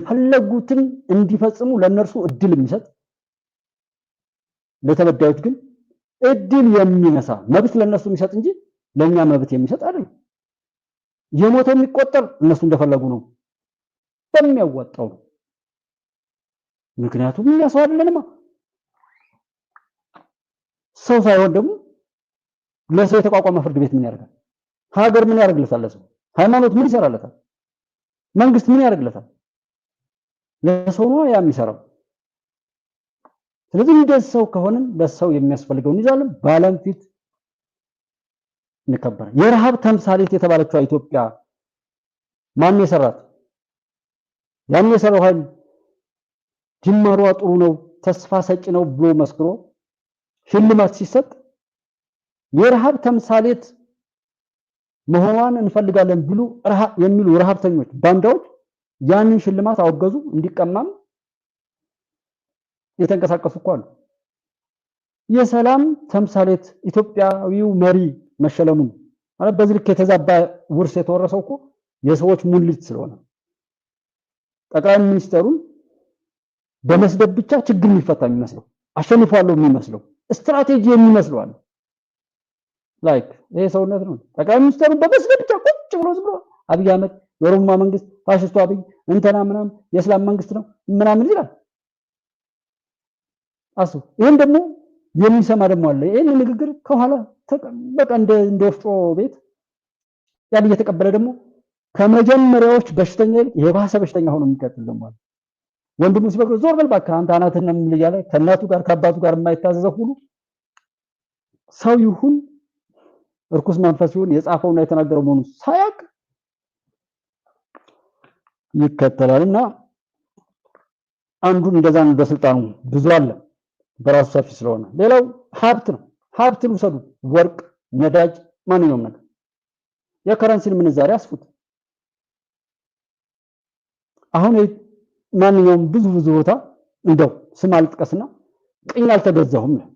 የፈለጉትን እንዲፈጽሙ ለነርሱ እድል የሚሰጥ ለተበዳዮች ግን እድል የሚነሳ መብት ለነሱ የሚሰጥ እንጂ ለኛ መብት የሚሰጥ አይደለም። የሞተው የሚቆጠር እነሱ እንደፈለጉ ነው በሚያዋጣው። ምክንያቱም እኛ ሰው አይደለንማ። ሰው ሳይሆን ደግሞ ለሰው የተቋቋመ ፍርድ ቤት ምን ያደርጋል? ሀገር ምን ያደርግለታል? ለሰው ሃይማኖት ምን ይሰራለታል? መንግስት ምን ያደርግለታል? ለሰው ነው ያ የሚሰራው። ስለዚህ እንደሰው ከሆነን ለሰው የሚያስፈልገውን ይዛለን፣ በዓለም ፊት እንከበራለን። የረሃብ ተምሳሌት የተባለችው ኢትዮጵያ ማን የሰራት? ያን የሰራው ኃይል ጅማሯ ጥሩ ነው ተስፋ ሰጪ ነው ብሎ መስክሮ ሽልማት ሲሰጥ የረሃብ ተምሳሌት መሆኗን እንፈልጋለን ብሉ የሚሉ ረሃብተኞች ባንዳዎች ያንን ሽልማት አወገዙ። እንዲቀማም የተንቀሳቀሱ እኮ አሉ። የሰላም ተምሳሌት ኢትዮጵያዊው መሪ መሸለሙን ማለት በዚህ ልክ የተዛባ ውርስ የተወረሰው እኮ የሰዎች ሙልት ስለሆነ ጠቅላይ ሚኒስትሩን በመስደብ ብቻ ችግር የሚፈታ የሚመስለው አሸንፏለሁ የሚመስለው ስትራቴጂ የሚመስለው አለ። ላይክ ይሄ ሰውነት ነው። ጠቅላይ ሚኒስትሩን በመስደብ ብቻ ቁጭ ብሎ ዝም ብሎ አብይ አህመድ የኦሮሞ መንግስት ፋሽስቱ አብይ እንተና ምናምን የእስላም መንግስት ነው ምናምን ይላል። አሱ ይሄን ደግሞ የሚሰማ ደግሞ አለ። ይሄን ንግግር ከኋላ በቃ እንደ ወፍጮ ቤት ያን እየተቀበለ ደግሞ ከመጀመሪያዎች በሽተኛ የባሰ በሽተኛ ሆኖ የሚቀጥል ደግሞ አለ። ወንድሙ ሲበቅል ዞር በል ባካ አንተ አናትን ምን እያለ ከእናቱ ጋር ከአባቱ ጋር የማይታዘዘው ሁሉ ሰው ይሁን እርኩስ መንፈስ ይሁን የጻፈውና የተናገረው መሆኑን ሳያቅ ይከተላልና አንዱን እንደዛ ነው። በስልጣኑ ብዙ አለ በራሱ ሰፊ ስለሆነ። ሌላው ሀብት ነው። ሀብትን ውሰዱ፣ ወርቅ፣ ነዳጅ፣ ማንኛውም ነገር የከረንሲን ምንዛሬ አስፉት። አሁን ማንኛውም ብዙ ቦታ እንደው ስም አልጥቀስና ቅኝ አልተገዛሁም ነው።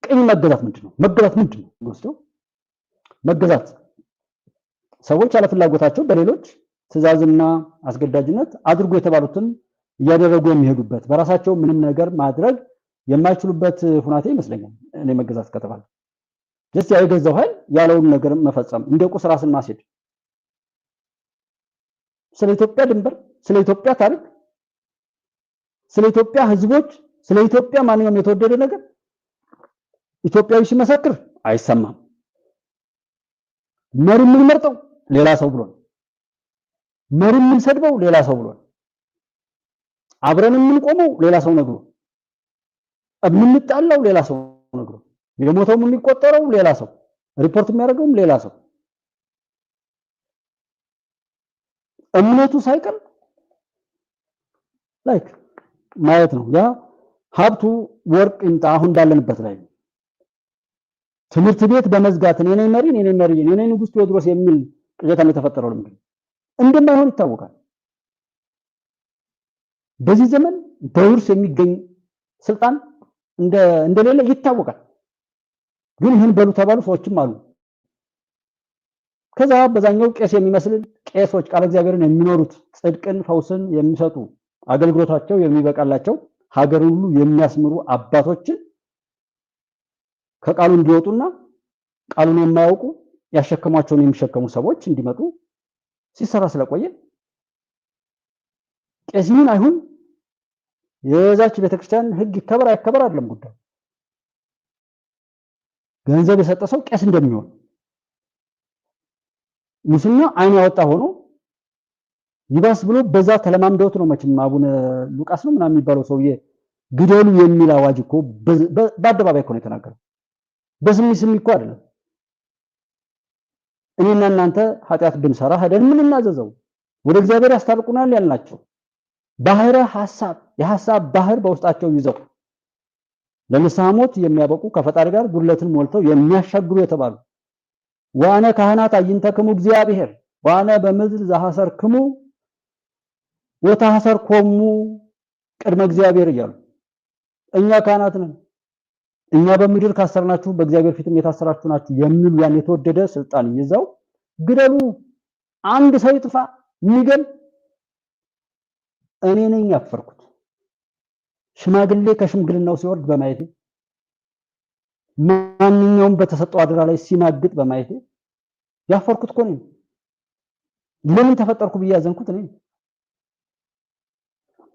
ቅኝ መገዛት ምንድነው? መገዛት ምንድነው? ወስደው መገዛት ሰዎች ያለ ፍላጎታቸው በሌሎች ትዕዛዝና አስገዳጅነት አድርጎ የተባሉትን እያደረጉ የሚሄዱበት በራሳቸው ምንም ነገር ማድረግ የማይችሉበት ሁኔታ ይመስለኛል። እኔ መገዛት ከተባለ ደስ ያይገዛው ኃይል ያለውን ነገር መፈጸም እንደ ቁስ ራስን ማስሄድ። ስለ ኢትዮጵያ ድንበር፣ ስለ ኢትዮጵያ ታሪክ፣ ስለ ኢትዮጵያ ህዝቦች፣ ስለ ኢትዮጵያ ማንኛውም የተወደደ ነገር ኢትዮጵያዊ ሲመሰክር አይሰማም። መሪ የምንመርጠው ሌላ ሰው ብሎ ነው። መሪ የምንሰድበው ሌላ ሰው ብሎ ነው። አብረን የምንቆመው ሌላ ሰው ነግሮ፣ የምንጣላው ሌላ ሰው ነግሮ፣ የሞተው የሚቆጠረው ሌላ ሰው፣ ሪፖርት የሚያደርገውም ሌላ ሰው፣ እምነቱ ሳይቀር ላይክ ማየት ነው። ያ ሀብቱ ወርቅ እንጣ አሁን እንዳለንበት ላይ ትምህርት ቤት በመዝጋት እኔ ነኝ መሪ እኔ ነኝ ንጉስ ቴዎድሮስ የሚል ቅዠታም የተፈጠረው ለምንድን ነው? እንደማይሆን ይታወቃል። በዚህ ዘመን በውርስ የሚገኝ ስልጣን እንደሌለ ይታወቃል። ግን ይህን በሉ ተባሉ ሰዎችም አሉ። ከዛ በዛኛው ቄስ የሚመስል ቄሶች ቃለ እግዚአብሔርን የሚኖሩት ጽድቅን ፈውስን የሚሰጡ አገልግሎታቸው የሚበቃላቸው ሀገርን ሁሉ የሚያስምሩ አባቶችን ከቃሉ እንዲወጡና ቃሉን የማያውቁ ያሸከሟቸውን የሚሸከሙ ሰዎች እንዲመጡ ሲሰራ ስለቆየ ቄስን አይሁን የዛች ቤተክርስቲያን ህግ ይከበር አይከበር አይደለም ጉዳዩ። ገንዘብ የሰጠ ሰው ቄስ እንደሚሆን ሙስና አይን ያወጣ ሆኖ ይባስ ብሎ በዛ ተለማምደውት ነው። መቼም አቡነ ሉቃስ ነው ምናምን የሚባለው ሰውዬ ግደሉ የሚል አዋጅ እኮ በአደባባይ እኮ ነው የተናገረው። በስሚ እኮ አይደለም። እኔና እናንተ ኃጢአት ብንሰራ ሄደን ምን እናዘዘው ወደ እግዚአብሔር ያስታርቁናል ያልናቸው ባህረ ሐሳብ የሐሳብ ባህር በውስጣቸው ይዘው ለንስሐ ሞት የሚያበቁ ከፈጣሪ ጋር ጉድለትን ሞልተው የሚያሻግሩ የተባሉ ዋነ ካህናት አይንተክሙ እግዚአብሔር ዋነ በምድር ዘሐሰርክሙ ወተሐሰርኮሙ ቅድመ እግዚአብሔር እያሉ እኛ ካህናት ነን እኛ በምድር ካሰርናችሁ በእግዚአብሔር ፊትም የታሰራችሁ ናችሁ የሚሉ ያን የተወደደ ስልጣን ይዘው ግደሉ፣ አንድ ሰው ይጥፋ የሚገል እኔ ነኝ ያፈርኩት። ሽማግሌ ከሽምግልናው ሲወርድ በማየቴ ማንኛውም በተሰጠው አደራ ላይ ሲናግጥ በማየቴ ያፈርኩት እኮ ነኝ። ለምን ተፈጠርኩ ብዬ ያዘንኩት እኔ።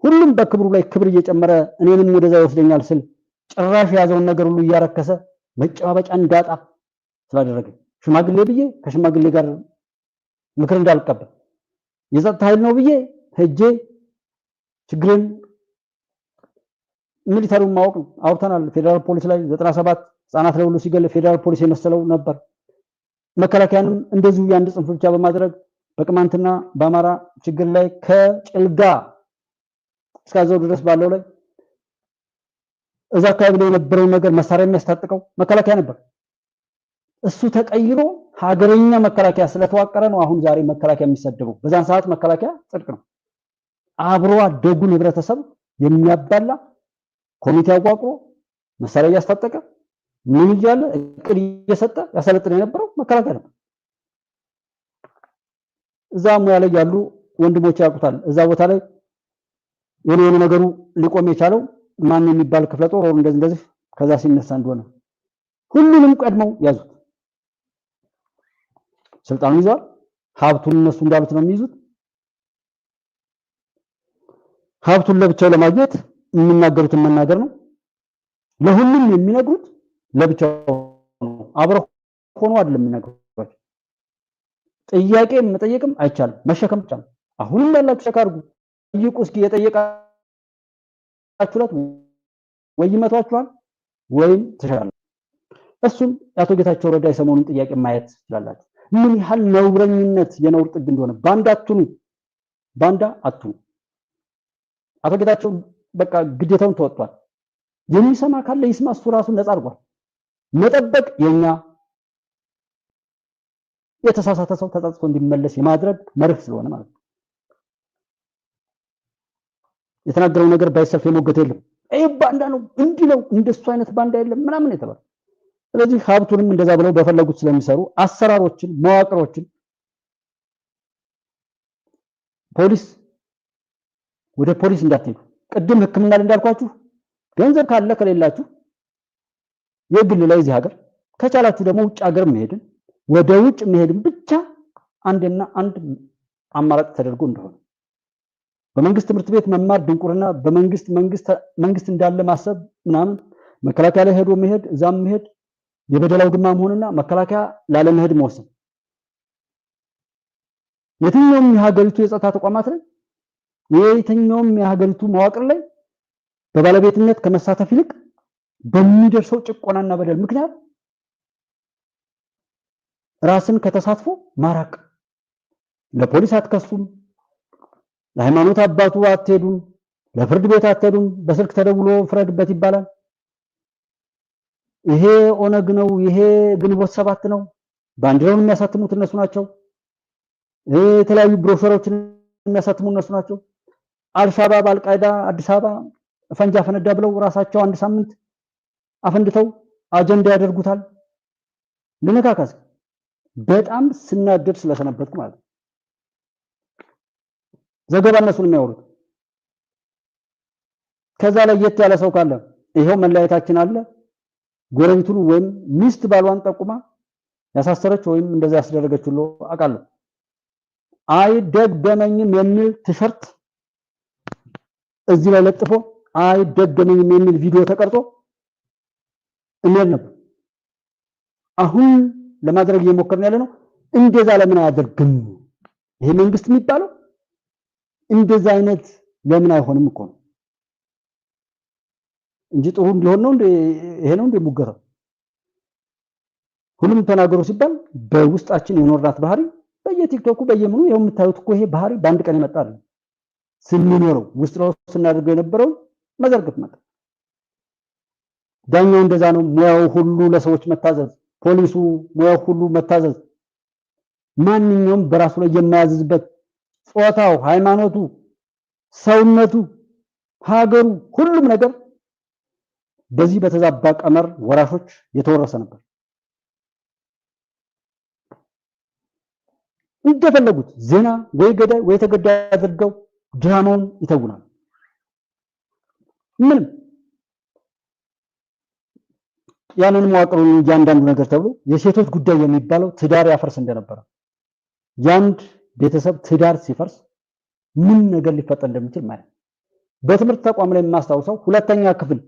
ሁሉም በክብሩ ላይ ክብር እየጨመረ እኔንም ወደዛ ይወስደኛል ስል ጭራሽ የያዘውን ነገር ሁሉ እያረከሰ መጨባበጫ እንዳጣ ስላደረገ ሽማግሌ ብዬ ከሽማግሌ ጋር ምክር እንዳልቀበል የጸጥታ ኃይል ነው ብዬ ሄጄ ችግርን ሚሊታሪውን ማወቅ አውርተናል። ፌደራል ፖሊስ ላይ 97 ህፃናት ላይ ሁሉ ሲገል ፌደራል ፖሊስ የመሰለው ነበር። መከላከያንም እንደዚሁ ያንድ ጽንፍ ብቻ በማድረግ በቅማንትና በአማራ ችግር ላይ ከጭልጋ እስከዛው ድረስ ባለው ላይ እዛ አካባቢ ላይ የነበረው ነገር መሳሪያ የሚያስታጥቀው መከላከያ ነበር። እሱ ተቀይሮ ሀገረኛ መከላከያ ስለተዋቀረ ነው አሁን ዛሬ መከላከያ የሚሰደበው። በዛን ሰዓት መከላከያ ጽድቅ ነው። አብሮ አደጉን ህብረተሰብ የሚያባላ ኮሚቴ አቋቁሮ መሳሪያ እያስታጠቀ ምን ይያለ እቅድ እየሰጠ ያሰለጥን የነበረው መከላከያ ነው። እዛ ሙያ ላይ ያሉ ወንድሞች ያውቁታል። እዛ ቦታ ላይ የኔ ነገሩ ሊቆም የቻለው ማን የሚባል ክፍለ ጦር እንደዚህ ከዛ ሲነሳ እንደሆነ ሁሉንም ቀድመው ያዙት። ስልጣኑ ይዟል። ሀብቱን እነሱ እንዳሉት ነው የሚይዙት። ሀብቱን ለብቻው ለማግኘት የሚናገሩትን መናገር ነው። ለሁሉም የሚነግሩት ለብቻው ነው። አብረው ሆኖ አይደለም የሚናገሩት። ጥያቄ መጠየቅም አይቻልም፣ መሸከም ብቻ ነው። አሁንም ያላችሁ ሸካ አድርጉ። ጠይቁ እስኪ የጠየቃችሁለት ወይ ይመቷችኋል ወይም ትሻላል። እሱም የአቶ ጌታቸው ረዳ የሰሞኑን ጥያቄ ማየት ትችላላችሁ። ምን ያህል ነውረኝነት የነውር ጥግ እንደሆነ። ባንዳ አትሁኑ። አቶ ጌታቸው በቃ ግዴታውን ተወጥቷል። የሚሰማ ካለ ይስማ። እሱ ራሱን ነፃ አድርጓል። መጠበቅ የኛ የተሳሳተ ሰው ተጸጽቶ እንዲመለስ የማድረግ መርህ ስለሆነ ማለት ነው። የተናገረው ነገር ባይሰልፍ የሞገተ የለም። ባንዳ ነው እንዲህ ነው እንደሱ አይነት ባንዳ የለም ምናምን የተባለ። ስለዚህ ሀብቱንም እንደዛ ብለው በፈለጉት ስለሚሰሩ አሰራሮችን፣ መዋቅሮችን ወደ ፖሊስ እንዳትሄዱ። ቅድም ሕክምና እንዳልኳችሁ ገንዘብ ካለ ከሌላችሁ የግል ላይ እዚህ ሀገር ከቻላችሁ ደግሞ ውጭ ሀገር መሄድን ወደ ውጭ መሄድን ብቻ አንድና አንድ አማራጭ ተደርጎ እንደሆነ በመንግስት ትምህርት ቤት መማር ድንቁርና፣ መንግስት እንዳለ ማሰብ ምናምን መከላከያ ላይ ሄዶ መሄድ እዛም መሄድ የበደላው ድማ መሆንና መከላከያ ላለመሄድ መወሰን። የትኛውም የሀገሪቱ የጸጥታ ተቋማት ላይ የትኛውም የሀገሪቱ መዋቅር ላይ በባለቤትነት ከመሳተፍ ይልቅ በሚደርሰው ጭቆናና በደል ምክንያት ራስን ከተሳትፎ ማራቅ። ለፖሊስ አትከሱም፣ ለሃይማኖት አባቱ አትሄዱም፣ ለፍርድ ቤት አትሄዱም። በስልክ ተደውሎ ፍረድበት ይባላል። ይሄ ኦነግ ነው፣ ይሄ ግንቦት ሰባት ነው። ባንዲራውን የሚያሳትሙት እነሱ ናቸው። የተለያዩ ብሮሸሮችን የሚያሳትሙ እነሱ ናቸው። አልሻባብ፣ አልቃይዳ አዲስ አበባ ፈንጃ ፈነዳ ብለው ራሳቸው አንድ ሳምንት አፈንድተው አጀንዳ ያደርጉታል። ለነካካስ በጣም ስናደድ ስለሰነበትኩ ማለት ነው። ዘገባ እነሱን የሚያወሩት ከዛ ላይ የት ያለ ሰው ካለ ይሄው መለያየታችን አለ ጎረቤቱን ወይም ሚስት ባሏን ጠቁማ ያሳሰረች ወይም እንደዛ ያስደረገች ሁሉ አውቃለሁ። አይደገመኝም የሚል ቲሸርት እዚህ ላይ ለጥፎ አይደገመኝም የሚል ቪዲዮ ተቀርጾ እመር ነበር። አሁን ለማድረግ እየሞከርን ያለ ነው። እንደዛ ለምን አያደርግም? ይሄ መንግስት የሚባለው እንደዛ አይነት ለምን አይሆንም እኮ ነው እንጂ ጥሩ እንዲሆን ነው እንደ ይሄ ነው እንደ ሙገራ ሁሉም ተናገሩ ሲባል በውስጣችን የኖርናት ባህሪ በየቲክቶኩ በየምኑ ይሄው የምታዩት እኮ ይሄ ባህሪ በአንድ ቀን ይመጣ አይደል። ስንኖረው ውስጥ ነው ስናደርገው የነበረው መዘርግፍ መጣ። ዳኛው እንደዛ ነው። ሙያው ሁሉ ለሰዎች መታዘዝ፣ ፖሊሱ ሙያው ሁሉ መታዘዝ፣ ማንኛውም በራሱ ላይ የማያዝዝበት ጾታው፣ ሃይማኖቱ፣ ሰውነቱ፣ ሀገሩ ሁሉም ነገር በዚህ በተዛባ ቀመር ወራሾች የተወረሰ ነበር። እንደፈለጉት ዜና ወይ ገዳይ ወይ ተገዳይ አድርገው ድራማውን ይተውናል። ምንም ያንን መዋቅሩን እያንዳንዱ ነገር ተብሎ የሴቶች ጉዳይ የሚባለው ትዳር ያፈርስ እንደነበረ ያንድ ቤተሰብ ትዳር ሲፈርስ ምን ነገር ሊፈጠር እንደሚችል ማለት በትምህርት ተቋም ላይ የማስታውሰው ሁለተኛ ክፍል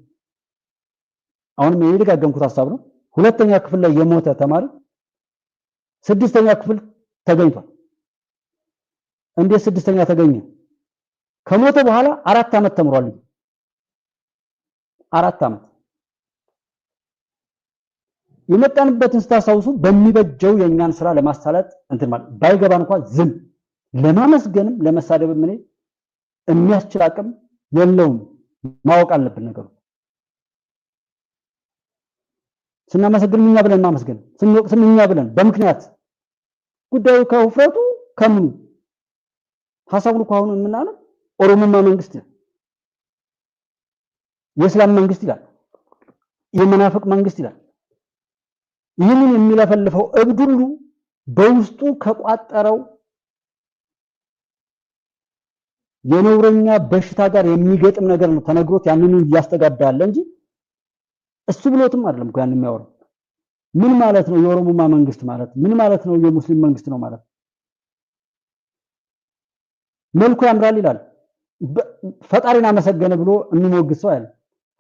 አሁንም የደጋገምኩት ሐሳብ ነው። ሁለተኛ ክፍል ላይ የሞተ ተማሪ ስድስተኛ ክፍል ተገኝቷል። እንዴት ስድስተኛ ተገኘ? ከሞተ በኋላ 4 ዓመት ተምሯል። 4 ዓመት የመጣንበትን ስታሳውሱ በሚበጀው የኛን ስራ ለማሳለጥ እንትን ማለት ባይገባ እንኳን ዝም ለማመስገንም ለመሳደብም ምን የሚያስችል አቅም የለውም። ማወቅ አለብን ነገሩ። ስናመሰግን እኛ ብለን ማመስገን፣ ስንወቅስ እኛ ብለን በምክንያት ጉዳዩ ከውፍረቱ ከምኑ ሐሳቡን እኮ አሁን የምናለው ኦሮሞማ መንግስት የእስላም መንግስት ይላል፣ የመናፍቅ መንግስት ይላል። ይህንን የሚለፈልፈው እብድ ሁሉ በውስጡ ከቋጠረው የነውረኛ በሽታ ጋር የሚገጥም ነገር ነው ተነግሮት ያንኑ እያስተጋባ ያለ እንጂ እሱ ብሎትም አይደለም እኮ ያን የሚያወራው። ምን ማለት ነው የኦሮሞማ መንግስት ማለት? ምን ማለት ነው የሙስሊም መንግስት ነው ማለት? መልኩ ያምራል ይላል። ፈጣሪን አመሰገነ ብሎ የሚሞግት ሰው አለ።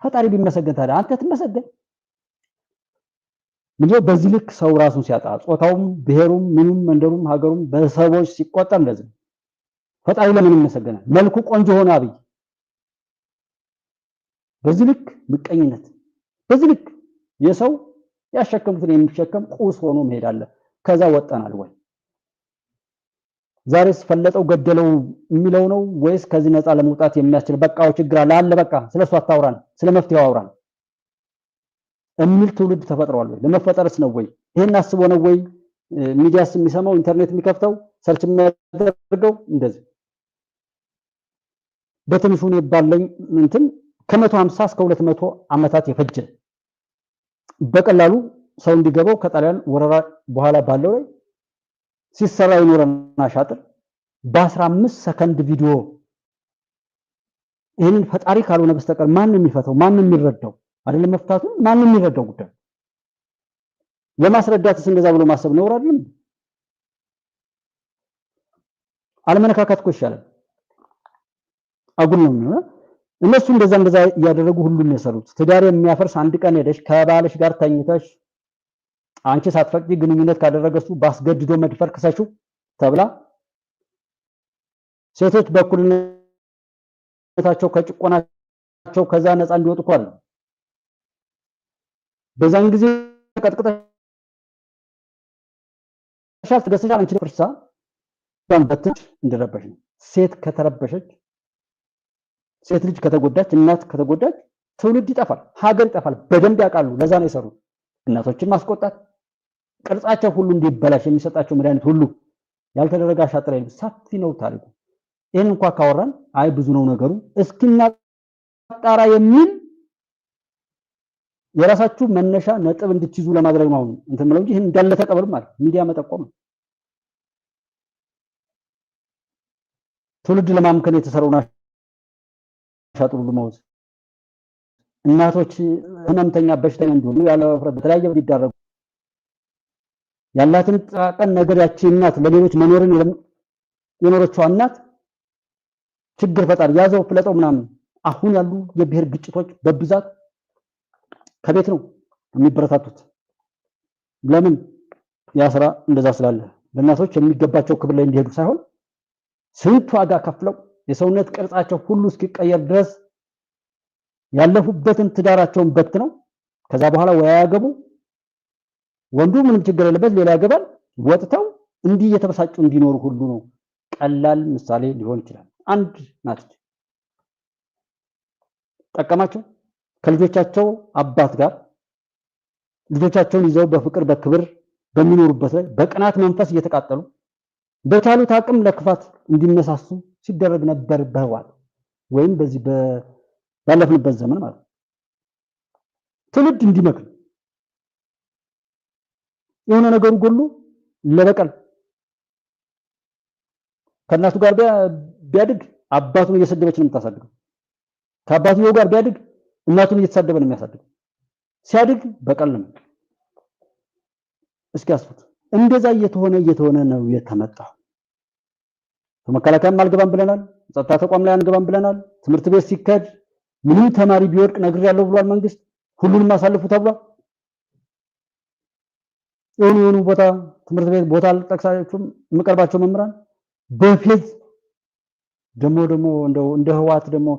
ፈጣሪ ቢመሰገን ታዲያ አንተ ትመሰገን? ምንድነው በዚህ ልክ ሰው ራሱን ሲያጣ ጾታውም ብሔሩም ምኑም መንደሩም ሀገሩም በሰዎች ሲቆጠር እንደዚህ ፈጣሪ ለምን ይመሰገናል? መልኩ ቆንጆ ሆነ አብይ በዚህ ልክ ምቀኝነት፣ በዚህ ልክ የሰው ያሸከሙትን የሚሸከም ቁስ ሆኖ መሄድ አለ። ከዛ ወጣናል ወይ? ዛሬስ ፈለጠው ገደለው የሚለው ነው ወይስ ከዚህ ነፃ ለመውጣት የሚያስችል በቃው ችግር አለ በቃ ስለሱ አታውራን ስለ መፍትሄው አውራን የሚል ትውልድ ተፈጥሯል ወይ? ለመፈጠርስ ነው ወይ? ይሄን አስቦ ነው ወይ ሚዲያስ የሚሰማው ኢንተርኔት የሚከፍተው ሰርች የሚያደርገው? እንደዚህ በትንሹ ነው ባለኝ እንትን ከ150 እስከ 200 ዓመታት የፈጀ በቀላሉ ሰው እንዲገባው ከጣሊያን ወረራ በኋላ ባለው ላይ ሲሰራ የኖረና ሻጥር በ15 ሰከንድ ቪዲዮ ይሄንን ፈጣሪ ካልሆነ በስተቀር ማን የሚፈታው ማን የሚረዳው? አይደለም መፍታቱ ማን የሚረዳው ጉዳይ ለማስረዳትስ እንደዛ ብሎ ማሰብ ነው አይደለም? አለመነካካት እኮ ይሻላል። አጉል ነው የሚሆነው። እነሱ እንደዛ እያደረጉ ሁሉም የሰሩት ትዳር የሚያፈርስ አንድ ቀን ሄደሽ ከባልሽ ጋር ተኝተሽ አንቺ ሳትፈቅጂ ግንኙነት ካደረገሱ ባስገድዶ መድፈር ክሰሽው ተብላ ሴቶች በኩልነታቸው ከጭቆናቸው ከዛ ነፃ እንዲወጡ ቆል በዛን ጊዜ ቀጥቅጠሻል ትገሰሻል አንቺ ፍርሳ ባንበትሽ እንደረበሽ ነው። ሴት ከተረበሸች ሴት ልጅ ከተጎዳች እናት ከተጎዳች ትውልድ ይጠፋል፣ ሀገር ይጠፋል። በደንብ ያውቃሉ። ለዛ ነው የሰሩት። እናቶችን ማስቆጣት ቅርጻቸው ሁሉ እንዲበላሽ የሚሰጣቸው መድኃኒት ሁሉ ያልተደረገ አሻጥራ ሰፊ ነው ታሪኩ። ይሄን እንኳን ካወራን አይ ብዙ ነው ነገሩ እስኪናጣራ የሚል የራሳችሁ መነሻ ነጥብ እንድትይዙ ለማድረግ ነው እንትን ማለት እንጂ ይሄን እንዳለ ተቀበሉ ማለት ሚዲያ መጠቆም ትውልድ ለማምከን የተሰራውና ሻጥሩ ለማውዝ እናቶች ህመምተኛ በሽተኛ እንዲሆኑ ያለ ፍረት በተለያየ ቢዳረጉ ያላትን ጣቀን ነገር ያቺ እናት ለሌሎች መኖርን የኖረችው እናት ችግር ፈጣሪ ያዘው ፍለጠው ምናምን አሁን ያሉ የብሔር ግጭቶች በብዛት ከቤት ነው የሚበረታቱት። ለምን ያስራ እንደዛ ስላለ ለእናቶች የሚገባቸው ክብር ላይ እንዲሄዱ ሳይሆን ስንት ዋጋ ከፍለው የሰውነት ቅርጻቸው ሁሉ እስኪቀየር ድረስ ያለፉበትን ትዳራቸውን በትነው ከዛ በኋላ ወይ ያገቡ ወንዱ ምንም ችግር የለበት ሌላ ያገባል ወጥተው እንዲህ የተበሳጩ እንዲኖሩ ሁሉ ነው። ቀላል ምሳሌ ሊሆን ይችላል። አንድ ናት ጠቀማቸው ከልጆቻቸው አባት ጋር ልጆቻቸውን ይዘው በፍቅር በክብር በሚኖሩበት ላይ በቅናት መንፈስ እየተቃጠሉ በቻሉት አቅም ለክፋት እንዲነሳሱ ሲደረግ ነበር በህዋት ወይም በዚህ ባለፍንበት ዘመን ማለት ትውልድ እንዲመክን የሆነ ነገሩ ጎሉ ለበቀል ከእናቱ ጋር ቢያድግ አባቱን እየሰደበች ነው የምታሳድገው። ከአባትየው ጋር ቢያድግ እናቱን እየተሳደበ ነው የሚያሳድገው። ሲያድግ በቀል ነው። እስኪ አስቡት። እንደዛ እየተሆነ ነው የተመጣው። በመከላከያም አልገባም ብለናል። ጸጥታ ተቋም ላይ አንገባም ብለናል። ትምህርት ቤት ሲከድ ምንም ተማሪ ቢወድቅ ነግሬያለሁ ብሏል መንግስት። ሁሉንም አሳልፉ ተብሏል። የሆኑ ቦታ ትምህርት ቤት ቦታ አልጠቅሳችሁም የምቀርባቸው መምህራን በፌዝ ደግሞ እንደው እንደ ህዋት ደግሞ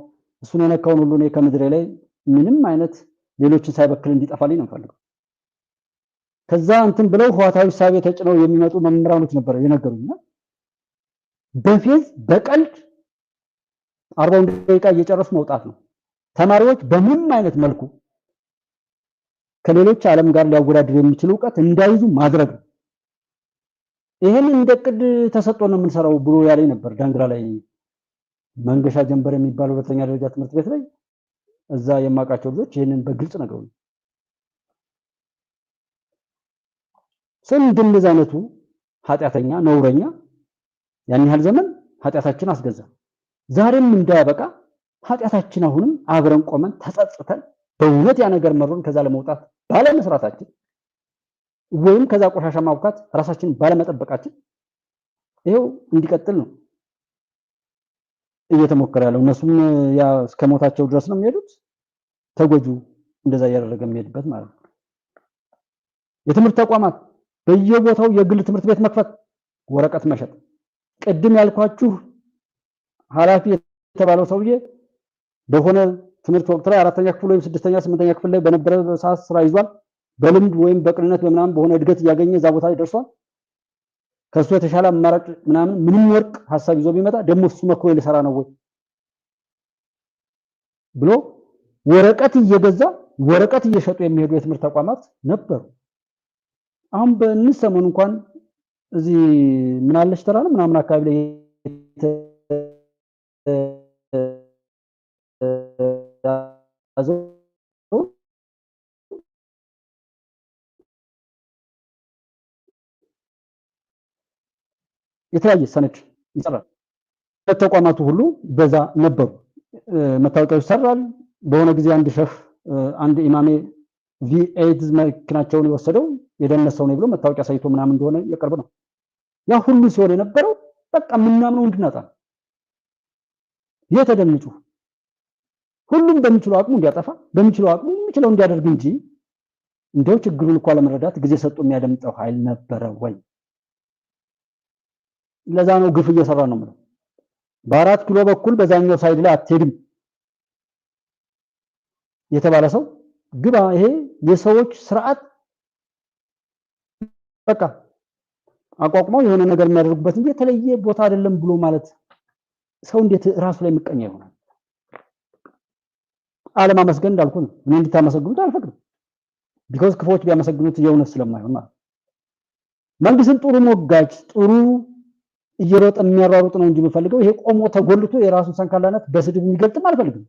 እሱን የነካውን ሁሉ ነው ከምድሬ ላይ ምንም አይነት ሌሎችን ሳይበክል እንዲጠፋልኝ ነው ፈልገው። ከዛ እንትን ብለው ህዋታዊ ሳቤ ተጭነው የሚመጡ መምህራኖች ነበር የነገሩኝና በፌዝ በቀልድ 40 ደቂቃ እየጨረሱ መውጣት ነው። ተማሪዎች በምንም አይነት መልኩ ከሌሎች ዓለም ጋር ሊያወዳድር የሚችል ዕውቀት እንዳይዙ ማድረግ ነው። ይሄን እንደቅድ ተሰጥቶ ነው የምንሰራው ብሎ ያለኝ ነበር ዳንግራ ላይ መንገሻ ጀንበር የሚባል ሁለተኛ ደረጃ ትምህርት ቤት ላይ እዛ የማውቃቸው ልጆች ይሄንን በግልጽ ነገሩኝ። እንደዚህ አይነቱ ኃጢአተኛ ነውረኛ ያን ያህል ዘመን ኃጢአታችን አስገዛ። ዛሬም እንዳያበቃ ኃጢአታችን አሁንም አብረን ቆመን ተጸጽተን በእውነት ያ ነገር መሮን ከዛ ለመውጣት ባለመስራታችን ወይም ከዛ ቆሻሻ ማውካት ራሳችንን ባለመጠበቃችን ይሄው እንዲቀጥል ነው እየተሞከረ ያለው። እነሱም ያ እስከ ሞታቸው ድረስ ነው የሚሄዱት። ተጎጁ እንደዛ እያደረገ የሚሄድበት ማለት ነው። የትምህርት ተቋማት በየቦታው የግል ትምህርት ቤት መክፈት፣ ወረቀት መሸጥ። ቅድም ያልኳችሁ ኃላፊ የተባለው ሰውዬ በሆነ ትምህርት ወቅት ላይ 4ኛ ክፍል ወይም 6ኛ 8ኛ ክፍል ላይ በነበረ ሰዓት ስራ ይዟል። በልምድ ወይም በቅንነት በመናም በሆነ እድገት ያገኘ እዛ ቦታ ላይ ደርሷል። ከሱ የተሻለ አማራጭ ምንም ወርቅ ሐሳብ ይዞ ቢመጣ ደግሞ እሱ መክሮ ሊሰራ ነው ወይ ብሎ ወረቀት እየገዛ ወረቀት እየሸጡ የሚሄዱ የትምህርት ተቋማት ነበሩ። አሁን በእንሰሞን እንኳን እዚህ ምናለሽ ተራራ ምናምን አካባቢ ላይ የተለያየ ሰነድ ይሰራል። ተቋማቱ ሁሉ በዛ ነበሩ። መታወቂያው ይሰራል። በሆነ ጊዜ አንድ ሸህ አንድ ኢማሜ ቪ8 መኪናቸውን የወሰደው የደነሰው ነው ብሎ መታወቂያ ሳይቶ ምናምን እንደሆነ የቀርብ ነው። ያ ሁሉ ሲሆን የነበረው በቃ ምናምነው እንድናጣ የተደምጩ ሁሉም በሚችለው አቅሙ እንዲያጠፋ በሚችለው አቅሙ የሚችለው እንዲያደርግ እንጂ እንደው ችግሩን እንኳን ለመረዳት ጊዜ ሰጥቶ የሚያደምጠው ኃይል ነበረ ወይ? ለዛ ነው ግፍ እየሰራ ነው ማለት። በ4 ኪሎ በኩል በዛኛው ሳይድ ላይ አትሄድም የተባለ ሰው ግባ። ይሄ የሰዎች ስርዓት በቃ አቋቁመው የሆነ ነገር የሚያደርጉበት እንጂ የተለየ ቦታ አይደለም ብሎ ማለት ሰው እንዴት ራሱ ላይ ምቀኛ ይሆናል? አለማመስገን እንዳልኩ ነው። እኔ እንድታመሰግኑት አልፈቅድም። ቢኮዝ ክፎች ቢያመሰግኑት የእውነት ስለማይሆን ማለት መንግስትን ጥሩ ሞጋጅ ጥሩ እየሮጠ የሚያሯሩጥ ነው እንጂ የምፈልገው ይሄ ቆሞ ተጎልቶ የራሱን ሰንካላነት በስድብ የሚገልጥም አልፈልግም።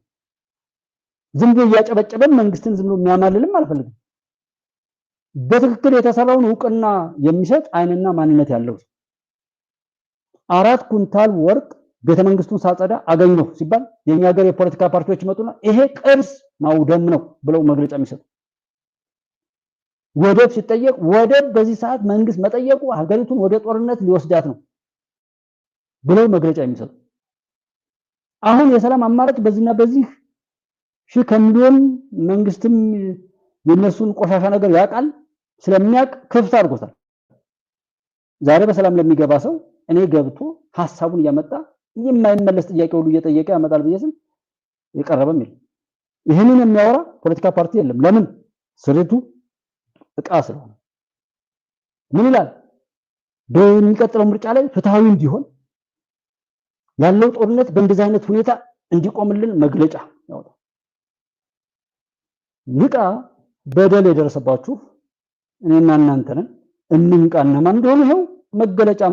ዝም ብሎ እያጨበጨበም መንግስትን ዝም ብሎ የሚያማልልም አልፈልግም። በትክክል የተሰራውን ዕውቅና የሚሰጥ አይንና ማንነት ያለው 4 ኩንታል ወርቅ ቤተመንግስቱን ሳጸዳ አገኘሁ ሲባል የኛ ሀገር የፖለቲካ ፓርቲዎች ይመጡና ይሄ ቅርስ ማውደም ነው ብለው መግለጫ የሚሰጡ። ወደብ ሲጠየቅ ወደብ በዚህ ሰዓት መንግስት መጠየቁ ሀገሪቱን ወደ ጦርነት ሊወስዳት ነው ብለው መግለጫ የሚሰጡ። አሁን የሰላም አማራጭ በዚህና በዚህ ሺህ ከሚሊዮን መንግስትም የነሱን ቆሻሻ ነገር ያውቃል ስለሚያውቅ ክፍት አድርጎታል። ዛሬ በሰላም ለሚገባ ሰው እኔ ገብቶ ሐሳቡን እያመጣ የማይመለስ ጥያቄ ሁሉ እየጠየቀ ያመጣል ብዬስም የቀረበም የለም። ይሄንን የሚያወራ ፖለቲካ ፓርቲ የለም። ለምን? ስሪቱ ዕቃ ስለሆነ። ምን ይላል? በሚቀጥለው ምርጫ ላይ ፍትሃዊ እንዲሆን ያለው ጦርነት በእንደዚህ አይነት ሁኔታ እንዲቆምልን መግለጫ ያወጣል። ንቃ። በደል የደረሰባችሁ እኔና እናንተ ነን። እንንቃና ማን እንደሆነ ይኸው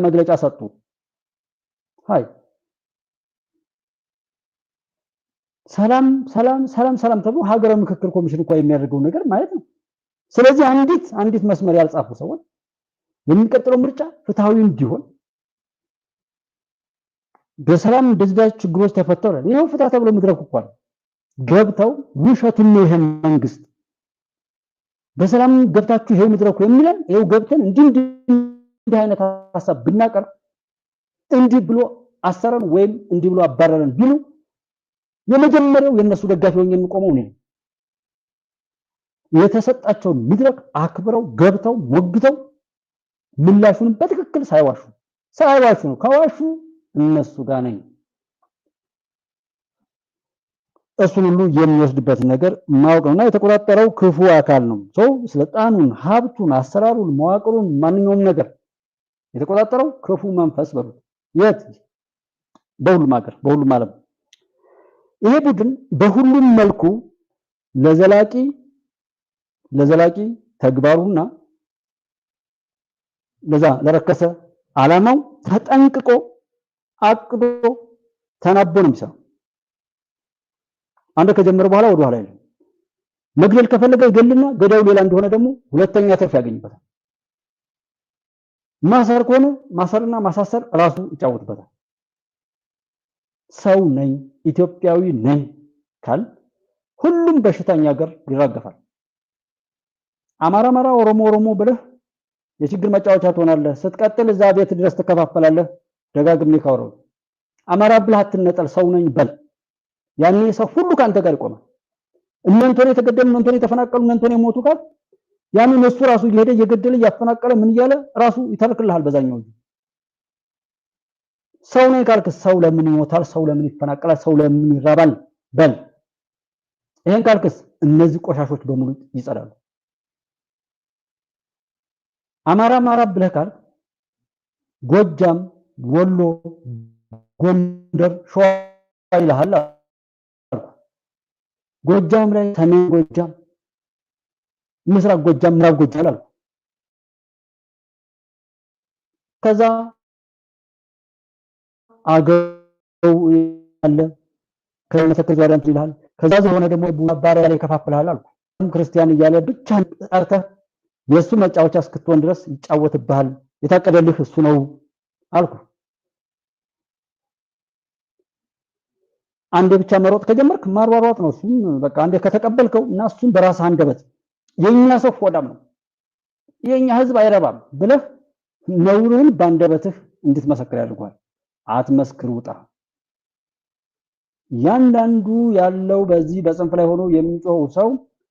መግለጫ ሰጡ። ሃይ ሰላም ሰላም ሰላም ሰላም ተብሎ ሀገራዊ ምክክር ኮሚሽን እንኳን የሚያደርገው ነገር ማለት ነው። ስለዚህ አንዲት መስመር ያልጻፉ ሰዎች የሚቀጥለው ምርጫ ፍትሃዊ እንዲሆን በሰላም እንደዚህ ችግሮች ተፈተው ይሄው ፍትሃ ተብሎ መድረክ እንኳን ገብተው ውሸቱን ነው ይሄን መንግስት በሰላም ገብታችሁ ይሄው መድረኩ የሚለን ይሄው ገብተን እንዲህ አይነት ሐሳብ ብናቀር እንዲህ ብሎ አሰረን ወይም እንዲህ ብሎ አባረረን ቢሉ የመጀመሪያው የነሱ ደጋፊ ሆኜ የሚቆመው ነው። የተሰጣቸው መድረክ አክብረው ገብተው ወግተው ምላሹን በትክክል ሳይዋሹ ነው። ከዋሹ እነሱ ጋር ነኝ። እሱን ሁሉ የሚወስድበት ነገር ማወቅ ነውና የተቆጣጠረው ክፉ አካል ነው። ሰው ስልጣኑን፣ ሀብቱን፣ አሰራሩን፣ መዋቅሩን ማንኛውም ነገር የተቆጣጠረው ክፉ መንፈስ በሉት የት በሁሉም ሀገር በሁሉም ዓለም ይሄ ቡድን በሁሉም መልኩ ለዘላቂ ተግባሩና ለዛ ለረከሰ ዓላማው ተጠንቅቆ አቅዶ ተናቦ ነው የሚሰራው። አንድ ከጀመረ በኋላ ወደ ኋላ አይደለም። መግደል ከፈለገ ይገልና ገዳዩ ሌላ እንደሆነ ደግሞ ሁለተኛ ትርፍ ያገኝበታል። ማሰር ከሆነ ማሰርና ማሳሰር ራሱ ይጫወትበታል። ሰው ነኝ ኢትዮጵያዊ ነኝ ካል ሁሉም በሽተኛ ሀገር ይራገፋል። አማራ ኦሮሞ ብለህ የችግር መጫወቻ ትሆናለህ። ስትቀጥል እዛ ቤት ድረስ ትከፋፈላለህ። ደጋግሜ ካወራው አማራ ብለህ አትነጠል፣ ሰው ነኝ በል። ያኔ ሰው ሁሉ ካንተ ጋር ይቆማል። እነንቶኔ የተገደሉ እነንቶኔ የተፈናቀሉ እነንቶኔ ሞቱ ካል ያንን እሱ ራሱ እየሄደ እየገደለ እያፈናቀለ ምን እያለ ራሱ ይተርክልሃል። በዛኛው ሰው ነኝ ካልክ ሰው ለምን ይሞታል? ሰው ለምን ይፈናቀላል? ሰው ለምን ይራባል? በል። ይሄን ካልክስ እነዚህ ቆሻሾች በሙሉ ይጸዳሉ። አማራ ብለህ ካልክ ጎጃም፣ ወሎ፣ ጎንደር፣ ሸዋ ይልሃል። ጎጃም ላይ ሰሜን ጎጃም፣ ምስራቅ ጎጃም፣ ምዕራብ ጎጃም አልኩ። ከዛ አገው ያለ ከመተከል ዛሬም ይልሃል። ከዛ ዘሆነ ደግሞ ባሪያ ላይ ከፋፍልሃል አልኩ። ክርስቲያን እያለ ብቻ አርተህ የሱ መጫወቻ እስክትሆን ድረስ ይጫወትብሃል። የታቀደልህ እሱ ነው አልኩ። አንዴ ብቻ መሮጥ ከጀመርክ ማሯሯጥ ነው። እሱም በቃ አንዴ ከተቀበልከው እና እሱም በራስ አንደበት የኛ ሰው ሆዳም ነው የኛ ህዝብ አይረባም ብለህ ነውርን ባንደበትህ እንድትመሰክር ያድርጓል። አትመስክር፣ ውጣ። ያንዳንዱ ያለው በዚህ በጽንፍ ላይ ሆኖ የሚጮው ሰው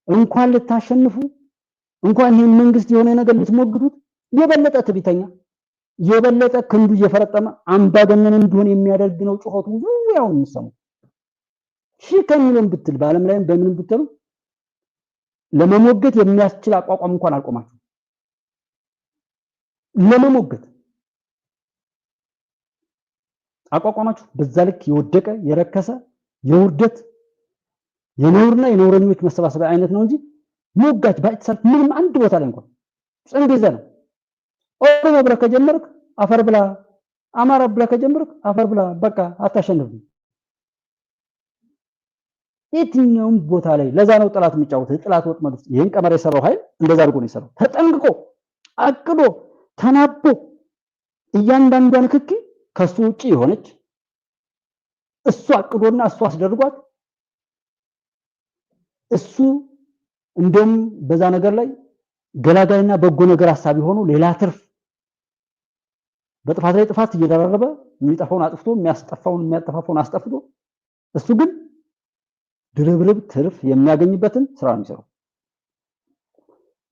እንኳን ልታሸንፉ እንኳን ይሄን መንግስት የሆነ ነገር ልትሞግዱት የበለጠ ትቢተኛ የበለጠ ክንዱ እየፈረጠመ አምባገነን እንዲሆን የሚያደርግ ነው ጩኸቱ። ያው እንሰሙ ከሚሉም ብትል በዓለም ላይ በምንም ብትሉ ለመሞገት የሚያስችል አቋቋም እንኳን አልቆማችሁ። ለመሞገት አቋቋማችሁ በዛ ልክ የወደቀ የረከሰ የውርደት የነውርና የነውረኞች መሰባሰቢያ አይነት ነው እንጂ ሞጋች ባይተሰር ምንም አንድ ቦታ ላይ እንኳን ጽንፍ ይዘህ ነው። ኦሮሞ ብለህ ከጀመርክ አፈር ብላ፣ አማራ ብለህ ከጀመርክ አፈር ብላ። በቃ አታሸንፍም የትኛውም ቦታ ላይ። ለዛ ነው ጥላት የሚጫወተው ጥላት ወጥመድ ውስጥ። ይሄን ቀመር የሰራው ኃይል እንደዛ አድርጎ ነው የሰራው። ተጠንቅቆ አቅዶ ተናቦ እያንዳንዷ ንክኪ ከሱ ውጪ የሆነች እሱ አቅዶና እሱ አስደርጓት እሱ እንደም በዛ ነገር ላይ ገላጋይና በጎ ነገር ሐሳቢ ሆኖ ሌላ ትርፍ በጥፋት ላይ ጥፋት እየደረበ የሚጠፋውን አጥፍቶ የሚያጠፋውን አስጠፍቶ እሱ ግን ድርብርብ ትርፍ የሚያገኝበትን ስራ ነው የሚሰራው።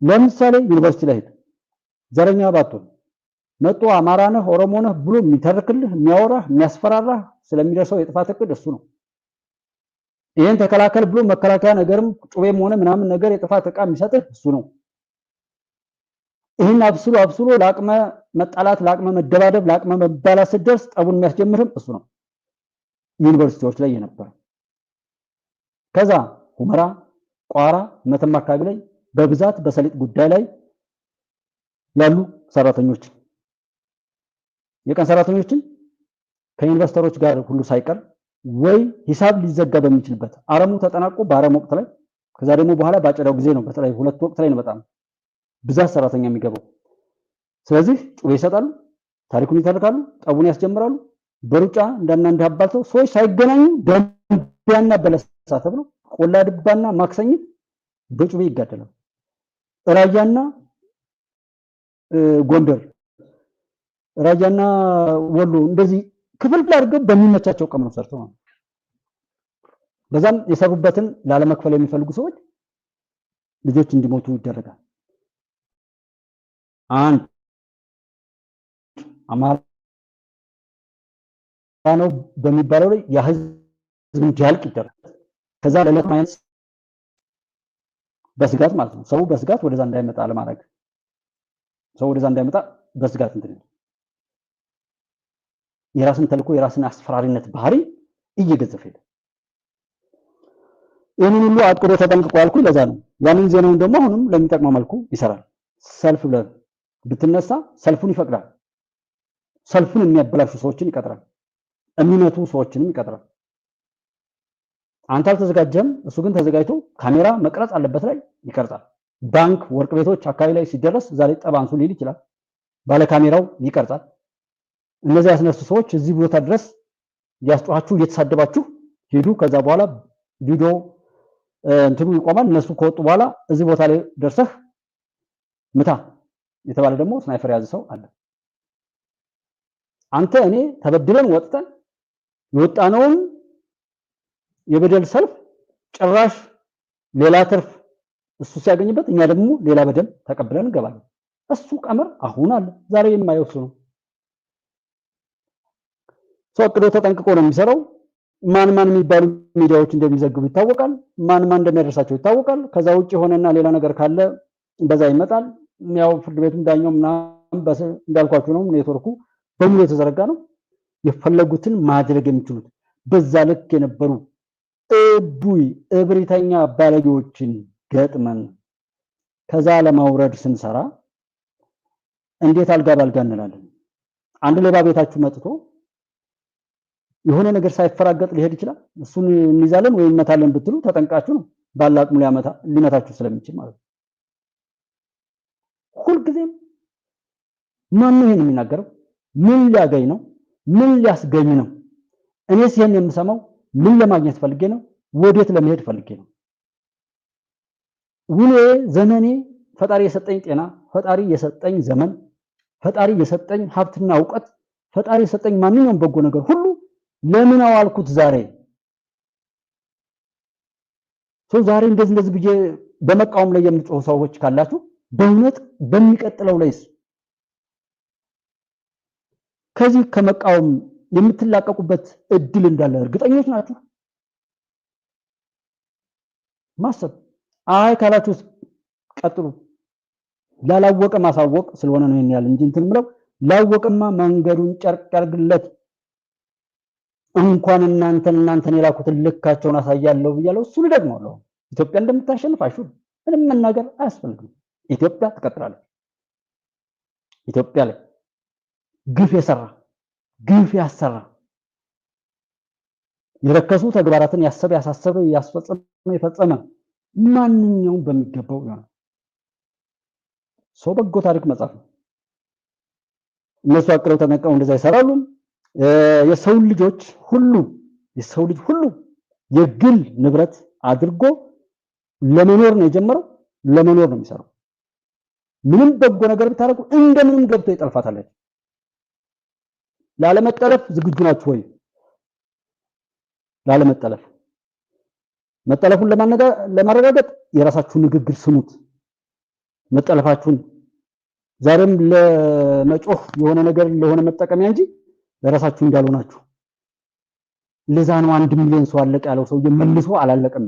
ለምሳሌ ዩኒቨርሲቲ ላይ ዘረኛ ባትሆን መጥቶ አማራ ነህ ኦሮሞ ነህ ብሎ የሚተርክልህ የሚያወራህ የሚያስፈራራህ ስለሚደርሰው የጥፋት እቅድ እሱ ነው። ይሄን ተከላከል ብሎ መከላከያ ነገርም ጩቤም ሆነ ምናምን ነገር የጥፋት ዕቃ የሚሰጥህ እሱ ነው። ይሄን አብስሎ ለአቅመ መጣላት ለአቅመ መደባደብ ለአቅመ መባላት ስትደርስ ጠቡን የሚያስጀምርም እሱ ነው ዩኒቨርሲቲዎች ላይ የነበረ። ከዛ ሁመራ፣ ቋራ፣ መተማ አካባቢ ላይ በብዛት በሰሊጥ ጉዳይ ላይ ያሉ ሰራተኞች የቀን ሰራተኞችን ከኢንቨስተሮች ጋር ሁሉ ሳይቀር ወይ ሂሳብ ሊዘጋ በሚችልበት አረሙ ተጠናቆ በአረም ወቅት ላይ ከዛ ደግሞ በኋላ ባጨዳው ጊዜ ነው። በተለይ ሁለት ወቅት ላይ ነው በጣም ብዛት ሰራተኛ የሚገባው። ስለዚህ ጩቤ ይሰጣሉ፣ ታሪኩን ይተርካሉ፣ ጠቡን ያስጀምራሉ። በሩጫ እንዳባልተው ሰዎች ሳይገናኙ ደንቢያና በለሳ ተብሎ ቆላ ድባና ማክሰኝት በጩቤ ይጋደላሉ። ራያና ጎንደር፣ ራያና ወሎ እንደዚህ ክፍል አድርገው በሚመቻቸው ቀመር ሰርተው ነው። በዛም የሰሩበትን ላለመክፈል የሚፈልጉ ሰዎች ልጆች እንዲሞቱ ይደረጋል። አንድ አማራ ነው በሚባለው ላይ የህዝብ እንዲያልቅ ይደረጋል። ከዛ ለለት ማይነስ በስጋት ማለት ነው። ሰው በስጋት ወደዛ እንዳይመጣ ለማድረግ ሰው ወደዛ እንዳይመጣ በስጋት እንትን የራስን ተልኮ የራስን አስፈራሪነት ባህሪ እየገዘፈ ሄደ። ይህንን ሁሉ አጥቅዶ ተጠንቅቆ ያልኩኝ ለዛ ነው። ያንን ዜናውን ደግሞ አሁንም ለሚጠቅመው መልኩ ይሰራል። ሰልፍ ብትነሳ ሰልፉን ይፈቅዳል። ሰልፉን የሚያበላሹ ሰዎችን ይቀጥራል። የሚመቱ ሰዎችንም ይቀጥራል። አንተ አልተዘጋጀም፣ እሱ ግን ተዘጋጅቶ ካሜራ መቅረጽ አለበት ላይ ይቀርጻል። ባንክ፣ ወርቅ ቤቶች አካባቢ ላይ ሲደረስ ዛሬ ጠባንሱ ሊል ይችላል። ባለ ካሜራው ይቀርጻል። እነዚህ ያስነሱ ሰዎች እዚህ ቦታ ድረስ ያስጮሃችሁ እየተሳደባችሁ ሄዱ። ከዛ በኋላ ቪዲዮ እንትኑ ይቆማል። እነሱ ከወጡ በኋላ እዚህ ቦታ ላይ ደርሰህ ምታ የተባለ ደግሞ ስናይፐር ያዘ ሰው አለ። አንተ እኔ ተበድለን ወጥተን የወጣነውን የበደል ሰልፍ ጭራሽ ሌላ ትርፍ እሱ ሲያገኝበት እኛ ደግሞ ሌላ በደል ተቀብለን እንገባለን። እሱ ቀመር አሁን አለ። ዛሬ የማይወሱ ነው። ሰው አቅዶ ተጠንቅቆ ነው የሚሰራው። ማን የሚባሉ ሚዲያዎች እንደሚዘግቡ ይታወቃል። ማን እንደሚያደርሳቸው ይታወቃል። ከዛ ውጪ ሆነና ሌላ ነገር ካለ በዛ ይመጣል። ያው ፍርድ ቤቱም ዳኛው ምናምን እንዳልኳችሁ ነው። ኔትወርኩ በሙሉ የተዘረጋ ነው። የፈለጉትን ማድረግ የሚችሉት በዛ ልክ የነበሩ እቡይ እብሪተኛ ባለጌዎችን ገጥመን ከዛ ለማውረድ ስንሰራ እንዴት አልጋ ባልጋ እንላለን። አንድ ሌባ ቤታችሁ መጥቶ የሆነ ነገር ሳይፈራገጥ ሊሄድ ይችላል። እሱን እንይዛለን ወይ እንመታለን ብትሉ ተጠንቃችሁ ነው። ባላቅሙ ሊመታችሁ ስለሚችል ማለት ነው። ሁልጊዜም ማን ነው ይሄን የሚናገረው? ምን ሊያገኝ ነው? ምን ሊያስገኝ ነው? እኔስ ይሄን የምሰማው ምን ለማግኘት ፈልጌ ነው? ወዴት ለመሄድ ፈልጌ ነው? ውኔ ዘመኔ ፈጣሪ የሰጠኝ ጤና፣ ፈጣሪ የሰጠኝ ዘመን፣ ፈጣሪ የሰጠኝ ሀብትና ዕውቀት፣ ፈጣሪ የሰጠኝ ማንኛውም በጎ ነገር ሁሉ ለምን አዋልኩት? ዛሬ እንደዚህ ብዬ በመቃወም ላይ የምትጮሁ ሰዎች ካላችሁ በእውነት በሚቀጥለው ላይስ ከዚህ ከመቃወም የምትላቀቁበት እድል እንዳለ እርግጠኞች ናችሁ? ማሰብ አይ ካላችሁ ቀጥሉ። ላላወቀ ማሳወቅ ስለሆነ ነው ይሄን ያህል እንጂ እንትን ምለው ላወቀማ መንገዱን ጨርቅ ያርግለት። እንኳን እናንተን የላኩትን ልካቸውን አሳያለሁ ብያለሁ። እሱን ደግሞለሁ። ኢትዮጵያ እንደምታሸንፍ አይሹር ምንም መናገር አያስፈልግም። ኢትዮጵያ ትቀጥላለች። ኢትዮጵያ ላይ ግፍ የሰራ ግፍ ያሰራ የረከሱ ተግባራትን ያሰበ ያሳሰበ ያስፈጸመ የፈጸመ ማንኛውም በሚገባው ይሆናል። ሰው በጎ ታሪክ መጻፍ ነው። እነሱ አቅረው ተነቀው እንደዛ ይሰራሉ። የሰው ልጅ ሁሉ የግል ንብረት አድርጎ ለመኖር ነው የጀመረው። ለመኖር ነው የሚሰራው። ምንም በጎ ነገር ብታረጉ እንደምንም ገብቶ ይጠልፋታል። ላለመጠለፍ ዝግጁ ናችሁ ወይ? ላለመጠለፍ መጠለፉን ለማረጋገጥ የራሳችሁ ንግግር ስሙት። መጠለፋችሁን ዛሬም ለመጮህ የሆነ ነገር ለሆነ መጠቀሚያ እንጂ ለራሳችሁ እንዳልሆናችሁ። ለዛ ነው 1 ሚሊዮን ሰው አለቀ ያለው ሰው መልሶ አላለቀም።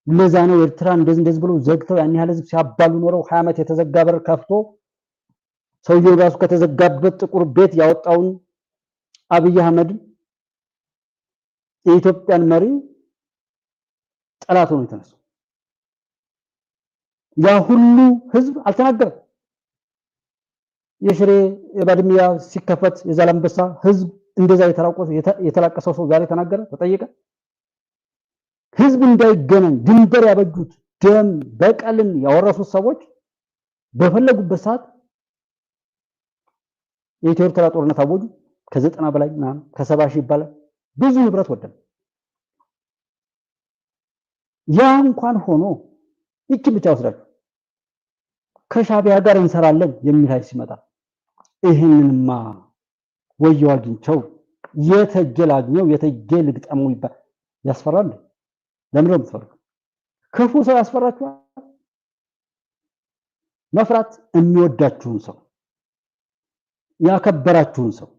ለዛ ነው ኤርትራ እንደዚህ ብለው ዘግተው ያን ያህል ህዝብ ሲያባሉ ኖረው 20 ዓመት የተዘጋ በር ከፍቶ ሰውየው ራሱ ከተዘጋበት ጥቁር ቤት ያወጣውን አብይ አህመድ የኢትዮጵያን መሪ ጠላት ሆኖ የተነሳው። ያ ሁሉ ህዝብ አልተናገረም። የሽሬ የባድሚያ ሲከፈት የዛላምበሳ ህዝብ እንደዛ የተላቀሰው ሰው ዛሬ ተናገረ፣ ተጠየቀ። ህዝብ እንዳይገናኝ ድንበር ያበጁት ደም በቀልን ያወረሱት ሰዎች በፈለጉበት ሰዓት የኢትዮ ኤርትራ ጦርነት አወጁ። ከ90 በላይ ምናምን ከ70 ሺህ ይባላል ብዙ ንብረት ወደመ። ያ እንኳን ሆኖ ይችን ብቻ ወስዳችሁ ከሻቢያ ጋር እንሰራለን የሚል ኃይል ሲመጣ ይህንንማ ወየው አግኝቸው የተጀል አግኘው የተጀል ልግጠሙ ይባል ያስፈራል። ለምን ነው የምትፈሩት? ክፉ ሰው ያስፈራችኋል? መፍራት የሚወዳችሁን ሰው ያከበራችሁን ሰው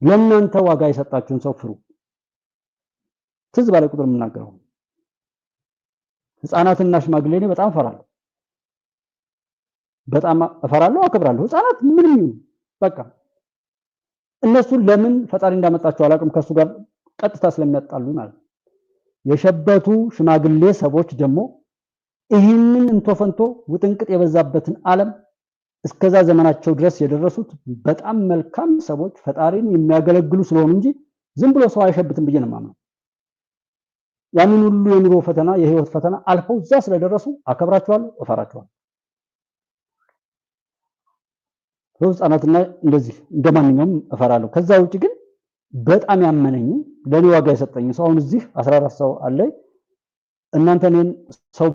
ለእናንተ ዋጋ የሰጣችሁን ሰው ፍሩ። ትዝ ባለ ቁጥር የምናገረው ህፃናትና ሽማግሌ እኔ በጣም እፈራለሁ፣ በጣም እፈራለሁ፣ አከብራለሁ። ህፃናት ምንም ይሁን በቃ እነሱን ለምን ፈጣሪ እንዳመጣቸው አላውቅም፣ ከሱ ጋር ቀጥታ ስለሚያጣሉ ማለት። የሸበቱ ሽማግሌ ሰዎች ደግሞ ይህንን እንቶፈንቶ ውጥንቅጥ የበዛበትን ዓለም እስከዛ ዘመናቸው ድረስ የደረሱት በጣም መልካም ሰዎች ፈጣሪን የሚያገለግሉ ስለሆኑ እንጂ ዝም ብሎ ሰው አይሸብትም ብዬ ነው የማምነው። ያንን ሁሉ የኑሮ ፈተና የህይወት ፈተና አልፈው እዛ ስለደረሱ አከብራቸዋለሁ፣ እፈራቸዋለሁ። ህፃናትና እንደዚህ እንደማንኛውም እፈራለሁ። ከዛ ውጪ ግን በጣም ያመነኝ ለኔ ዋጋ የሰጠኝ ሰው አሁን እዚህ 14 ሰው አለ። እናንተ እኔን ሰው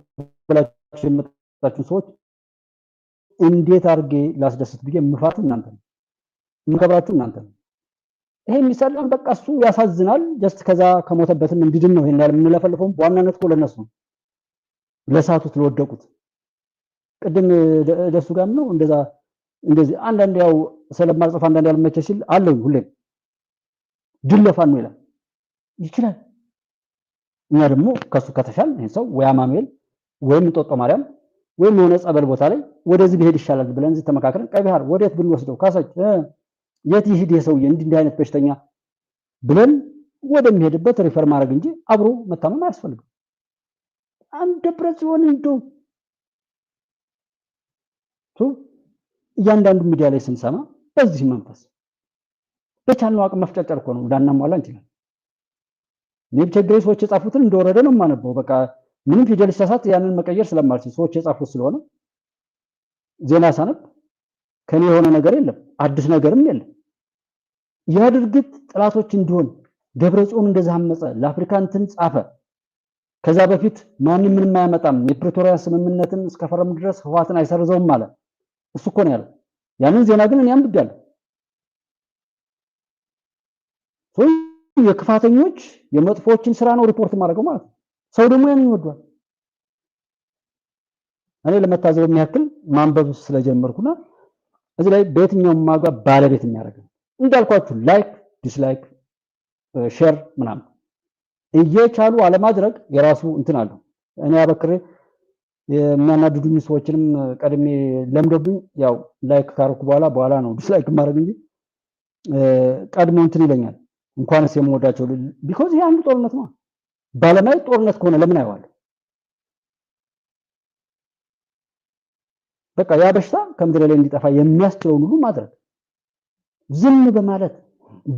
ብላችሁ የምታችሁ ሰዎች እንዴት አድርጌ ላስደስት ብዬ የምፈራቱ እናንተ ነው፣ የምከብራችሁ እናንተ ነው። ይሄ የሚሰላም በቃ እሱ ያሳዝናል። ጀስት ከዛ ከሞተበትም እንዲድን ነው ይሄን ያህል የምንለፈልፈው። በዋናነት እኮ ለነሱ ነው፣ ለሳቱት ለወደቁት። ቅድም ደሱ ጋር ነው እንደዛ እንደዚህ አንዳንድ ያው ስለማጽፍ አንዳንድ ያልመቸ ሲል አለኝ ሁሌም ድለፋ ነው ይላል ይችላል። እኛ ደግሞ ከሱ ከተሻል ይሄን ሰው ወይ አማኑኤል ወይም እንጦጦ ማርያም ወይም የሆነ ጸበል ቦታ ላይ ወደዚህ ቢሄድ ይሻላል ብለን እዚህ ተመካከረን ቀይ ባህር ወዴት ብንወስደው ካሰች የት ይሄድ የሰውዬ እንዲህ አይነት በሽተኛ ብለን ወደሚሄድበት ሪፈር ማድረግ እንጂ አብሮ መታመም አያስፈልግም። አንድ ፕሬሲዮን እንደው እያንዳንዱ ሚዲያ ላይ ስንሰማ በዚህ መንፈስ በቻልነው አቅም መፍጨርጨር እኮ ነው እንዳናሟላ እንችላለን። ቸግሬ ሰዎች የጻፉትን እንደወረደ ነው የማነበው። በቃ ምንም ፊደል ሲሳሳት ያንን መቀየር ስለማልችል ሰዎች የጻፉት ስለሆነ ዜና ሳነብ ከኔ የሆነ ነገር የለም፣ አዲስ ነገርም የለም። ያ ድርጊት ጥላቶች እንዲሆን ደብረጽዮን እንደዛ አመፀ፣ ለአፍሪካ እንትን ጻፈ። ከዛ በፊት ማንም ምንም አያመጣም፣ የፕሪቶሪያ ስምምነትን እስከፈረም ድረስ ህዋትን አይሰርዘውም ማለት እሱ እኮ ነው ያለው። ያንን ዜና ግን እኔ አንብቤያለሁ። የክፋተኞች የመጥፎችን ስራ ነው ሪፖርት ማድረገው ማለት ነው። ሰው ደግሞ ያንን ይወዷል። እኔ ለመታዘብ የሚያክል ማንበብ ስለጀመርኩና እዚህ ላይ በየትኛውም ማጋ ባለቤት የሚያደርገው እንዳልኳችሁ ላይክ ዲስላይክ ሼር ምናምን እየቻሉ አለማድረግ የራሱ እንትን አለው። እኔ አበክሬ የሚያናድዱኝ ሰዎችንም ቀድሜ ለምዶብኝ ያው ላይክ ካርኩ በኋላ ነው ዲስላይክ ማድረግ እንጂ ቀድሞ እንትን ይለኛል። እንኳንስ የምወዳቸው ቢኮዝ ይሄ አንዱ ጦርነት ነው። ባለማየት ጦርነት ከሆነ ለምን አይዋል? በቃ ያ በሽታ ከምድር ላይ እንዲጠፋ የሚያስችለውን ሁሉ ማድረግ፣ ዝም በማለት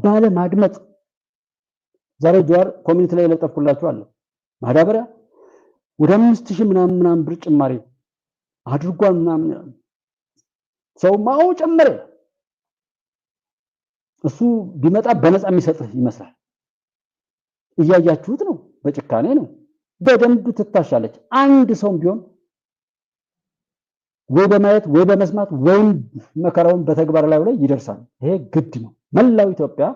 ባለማድመጥ። ዛሬ ጀዋር ኮሚኒቲ ላይ ለጠፍኩላችሁ አለ ማዳበሪያ ወደ 5000 ምናምን ብር ጭማሪ አድርጓል ምናምን ሰው ማው ጨመረ። እሱ ቢመጣ በነፃ የሚሰጥህ ይመስላል። እያያችሁት ነው። በጭካኔ ነው። በደንብ ትታሻለች። አንድ ሰውም ቢሆን ወይ በማየት ወይ በመስማት ወይም መከራውን በተግባር ላይ ይደርሳል። ይሄ ግድ ነው። መላው ኢትዮጵያ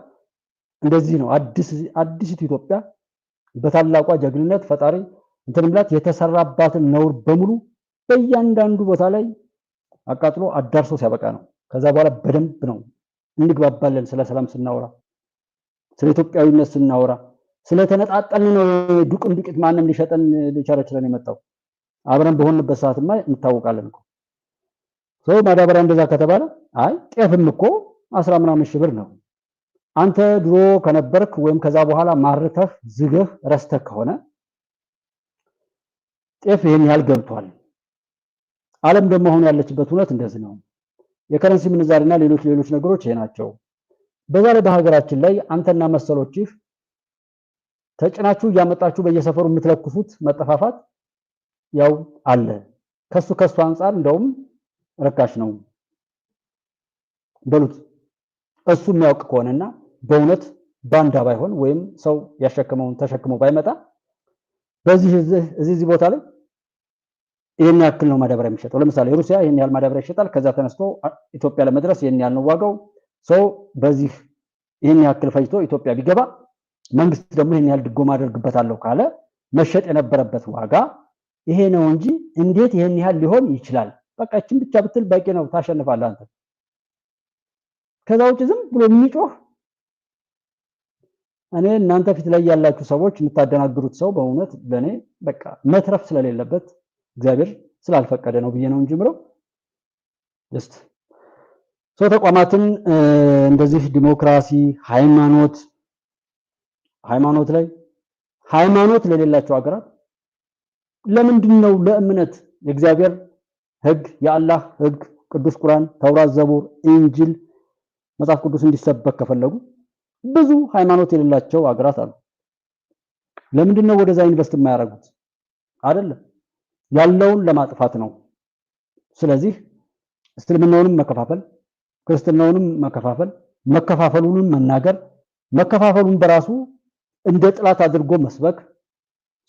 እንደዚህ ነው። አዲስ ኢትዮጵያ በታላቋ ጀግንነት ፈጣሪ እንትንምላት የተሰራባትን ነውር በሙሉ በእያንዳንዱ ቦታ ላይ አቃጥሎ አዳርሶ ሲያበቃ ነው። ከዛ በኋላ በደንብ ነው እንግባባለን። ስለ ሰላም ስናወራ፣ ስለ ኢትዮጵያዊነት ስናወራ፣ ስለተነጣጠልን ነው ዱቅም ዱቂት ማንም ሊሸጠን ሊቸረችለን የመጣው። አብረን በሆንበት ሰዓትማ እንታወቃለን እኮ። ሰው ማዳበሪያ እንደዛ ከተባለ አይ ጤፍም እኮ 10 ምናምን ሺህ ብር ነው። አንተ ድሮ ከነበርክ ወይም ከዛ በኋላ ማርተህ ዝገህ ረስተህ ከሆነ ጤፍ ይሄን ያህል ገብቷል። ዓለም ደግሞ አሁን ያለችበት እውነት እንደዚህ ነው። የከረንሲ ምንዛሪና ሌሎች ነገሮች ይሄ ናቸው። በዛ ላይ በሀገራችን ላይ አንተና መሰሎችህ ተጭናችሁ እያመጣችሁ በየሰፈሩ የምትለኩሱት መጠፋፋት ያው አለ። ከሱ አንፃር እንደውም ረካሽ ነው በሉት። እሱ የሚያውቅ ከሆነና በእውነት ባንዳ ባይሆን ወይም ሰው ያሸከመውን ተሸክሞ ባይመጣ በዚህ ቦታ ላይ ይሄን ያክል ነው ማዳበሪያ የሚሸጠው። ለምሳሌ ሩሲያ ይሄን ያህል ማዳበሪያ ይሸጣል። ከዛ ተነስቶ ኢትዮጵያ ለመድረስ ይሄን ያህል ነው ዋጋው። ሰው በዚህ ይሄን ያክል ፈጅቶ ኢትዮጵያ ቢገባ መንግስት ደግሞ ይሄን ያህል ድጎማ አደርግበታለሁ ካለ መሸጥ የነበረበት ዋጋ ይሄ ነው እንጂ እንዴት ይሄን ያህል ሊሆን ይችላል? በቃ እቺን ብቻ ብትል በቂ ነው፣ ታሸንፋለህ አንተ። ከዛ ውጭ ዝም ብሎ የሚጮህ እኔ እናንተ ፊት ላይ ያላችሁ ሰዎች የምታደናግሩት ሰው በእውነት ለኔ በቃ መትረፍ ስለሌለበት እግዚአብሔር ስላልፈቀደ ነው ብዬ ነው እንጂ ምለው ጀስት ሰው ተቋማትን እንደዚህ ዲሞክራሲ ሃይማኖት ላይ ሃይማኖት ለሌላቸው ሀገራት ለምንድን ነው ለእምነት የእግዚአብሔር ህግ የአላህ ህግ ቅዱስ ቁርአን ተውራት ዘቡር ኢንጂል መጽሐፍ ቅዱስ እንዲሰበክ ከፈለጉ ብዙ ሃይማኖት የሌላቸው ሀገራት አሉ። ለምንድን ነው ወደዛ ኢንቨስት የማያደርጉት? አይደለም ያለውን ለማጥፋት ነው። ስለዚህ እስልምናውንም መከፋፈል ክርስትናውንም መከፋፈል መከፋፈሉንም መናገር መከፋፈሉን በራሱ እንደ ጥላት አድርጎ መስበክ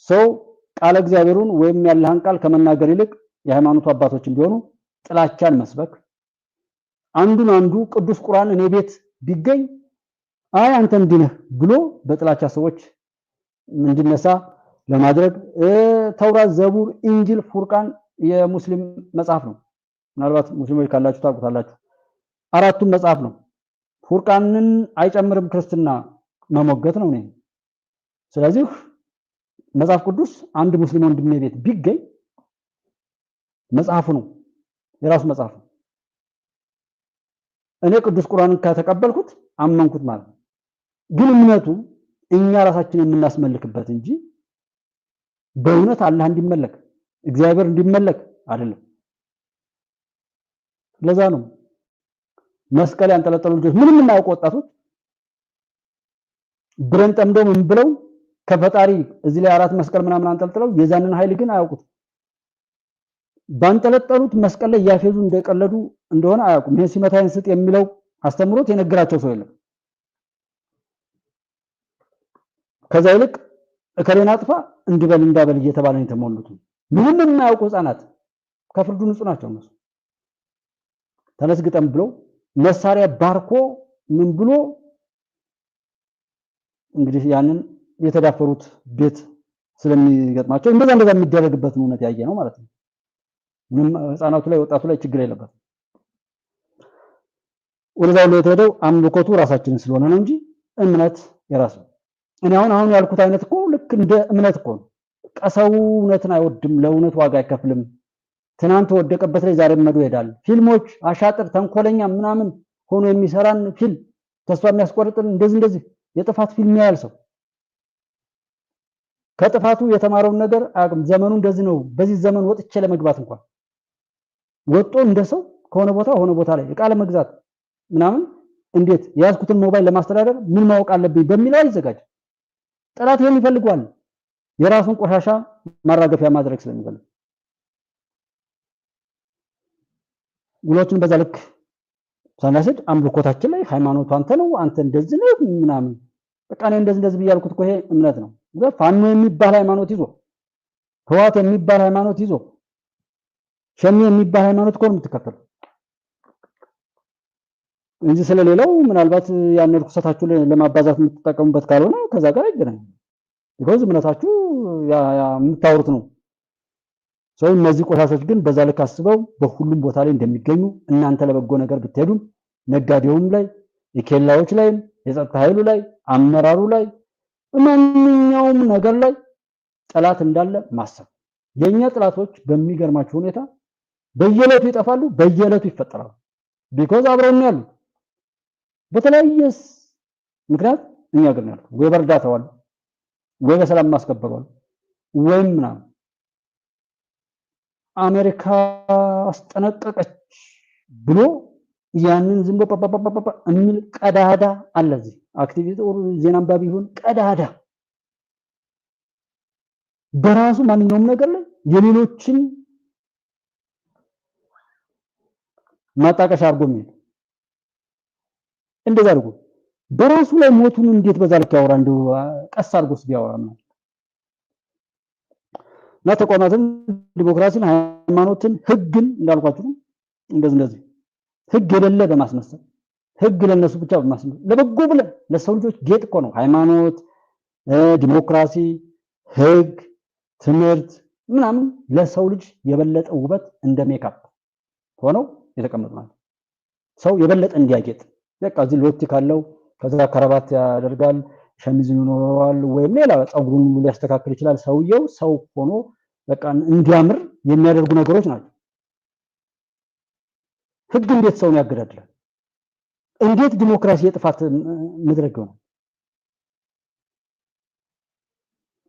ሰው ቃለ እግዚአብሔሩን ወይም ያለህን ቃል ከመናገር ይልቅ የሃይማኖቱ አባቶችን ቢሆኑ ጥላቻን መስበክ አንዱ ቅዱስ ቁርአን እኔ ቤት ቢገኝ አይ አንተ እንዲነህ ብሎ በጥላቻ ሰዎች እንዲነሳ ለማድረግ ተውራት ዘቡር ኢንጂል ፉርቃን የሙስሊም መጽሐፍ ነው። ምናልባት ሙስሊሞች ካላችሁ ታውቁታላችሁ። አራቱም መጽሐፍ ነው። ፉርቃንን አይጨምርም ክርስትና መሞገት ነው ነኝ። ስለዚህ መጽሐፍ ቅዱስ አንድ ሙስሊም ወንድሜ ቤት ቢገኝ መጽሐፉ ነው የራሱ መጽሐፍ ነው። እኔ ቅዱስ ቁርአንን ከተቀበልኩት አመንኩት ማለት ነው። ግን እምነቱ እኛ ራሳችን የምናስመልክበት እንጂ በእውነት አላህ እንዲመለክ እግዚአብሔር እንዲመለክ አይደለም። ለዛ ነው መስቀል ያንጠለጠሉ ልጆች ምንም የማያውቁ ወጣቶች ብረን ጠምደው ምን ብለው ከፈጣሪ እዚህ ላይ አራት መስቀል ምናምን አንጠልጥለው የዛንን ኃይል ግን አያውቁት። ባንጠለጠሉት መስቀል ላይ ያፌዙ እንደቀለዱ እንደሆነ አያውቁም። ይሄ ሲመታይን ስጥ የሚለው አስተምሮት የነገራቸው ሰው የለም። ከዛ ይልቅ እከሌን አጥፋ እንዲበል እንዳበል እየተባለ ነው የተሞሉት። ምንም የማያውቁ ህፃናት ከፍርዱ ንጹህ ናቸው። እነሱ ተመስግጠም ብሎ መሳሪያ ባርኮ ምን ብሎ እንግዲህ ያንን የተዳፈሩት ቤት ስለሚገጥማቸው እንደዛ የሚደረግበትን እውነት ያየ ነው ማለት ነው። ምንም ህፃናቱ ላይ ወጣቱ ላይ ችግር የለበትም። ወደዛው ላይ የተሄደው አምልኮቱ ራሳችንን ስለሆነ ነው እንጂ እምነት የራስ ነው። እኔ አሁን ያልኩት አይነት እኮ ልክ እንደ እምነት እኮ ነው። ቀሰው እውነትን አይወድም፣ ለእውነት ዋጋ አይከፍልም። ትናንት ወደቀበት ላይ ዛሬ መዶ ይሄዳል። ፊልሞች አሻጥር ተንኮለኛ ምናምን ሆኖ የሚሰራን ፊልም ተስፋ የሚያስቆርጥን እንደዚህ የጥፋት ፊልም ያያል ሰው ከጥፋቱ የተማረውን ነገር አቅም ዘመኑ እንደዚህ ነው። በዚህ ዘመን ወጥቼ ለመግባት እንኳን ወጦ እንደሰው ከሆነ ቦታ ሆነ ቦታ ላይ እቃ ለመግዛት ምናምን እንዴት ያዝኩትን ሞባይል ለማስተዳደር ምን ማወቅ አለብኝ በሚለው ይዘጋጅ። ጠላት ይሄን ይፈልጋል፣ የራሱን ቆሻሻ ማራገፊያ ማድረግ ስለሚፈልግ ውሎችን በዛ ልክ ሳናስድ አምልኮታችን ላይ ሃይማኖቱ አንተ ነው አንተ እንደዚህ ነው ምናምን በቃ እኔ እንደዚህ ብያልኩት እኮ ይሄ እምነት ነው። ፋኖ የሚባል ሃይማኖት ይዞ ህዋት የሚባል ሃይማኖት ይዞ ሸኔ የሚባል ሃይማኖት እኮ ነው የምትከተለው እንጂ ስለሌላው ምናልባት ያን ርኩሰታችሁ ለማባዛት የምትጠቀሙበት ካልሆነ ከዛ ጋር አይገናኝም። ይሄው እምነታችሁ የምታወሩት ነው። ሰው እነዚህ ቆሻሾች ግን በዛ ልክ አስበው በሁሉም ቦታ ላይ እንደሚገኙ እናንተ ለበጎ ነገር ብትሄዱ ነጋዴውም ላይ የኬላዎች ላይ የጸጥታ ኃይሉ ላይ አመራሩ ላይ ማንኛውም ነገር ላይ ጠላት እንዳለ ማሰብ። የኛ ጠላቶች በሚገርማችሁ ሁኔታ በየለቱ ይጠፋሉ፣ በየለቱ ይፈጠራሉ። ቢኮዝ አብረውን ያሉ በተለያየ ምክንያት እኛ ግን ያሉ ወይ በርዳታዋል ወይ በሰላም ማስከበሯል ወይም ምናምን አሜሪካ አስጠነቀቀች ብሎ ያንን ዝም ብሎ የሚል ቀዳዳ አለ እዚህ አክቲቪስት ዜና አንባቢ ይሁን ቀዳዳ በራሱ ማንኛውም ነገር ላይ የሌሎችን ማጣቀሻ አድርጎ የሚል እንደዛ አድርጎ በራሱ ላይ ሞቱን እንዴት በዛ ልክ ያወራ እንደው ቀስ አድርጎስ ቢያወራ ነው እና ተቋማትን ዲሞክራሲን ሃይማኖትን ህግን እንዳልኳችሁ እንደዚህ ህግ የሌለ በማስመሰል ህግ ለነሱ ብቻ በማስመሰል ለበጎ ብለን ለሰው ልጆች ጌጥ እኮ ነው ሃይማኖት ዲሞክራሲ ህግ ትምህርት ምናምን ለሰው ልጅ የበለጠ ውበት እንደ ሜካፕ ሆነው የተቀመጡ ናቸው ሰው የበለጠ እንዲያጌጥ በቃ እዚህ ሎቲ ካለው ከዛ ከረባት ያደርጋል ሸሚዝ ይኖረዋል ወይም ሌላ ጸጉሩን ሊያስተካክል ይችላል ሰውየው ሰው ሆኖ በቃ እንዲያምር የሚያደርጉ ነገሮች ናቸው ህግ እንዴት ሰውን ያገዳድላል እንዴት ዲሞክራሲ የጥፋት መድረክ ነው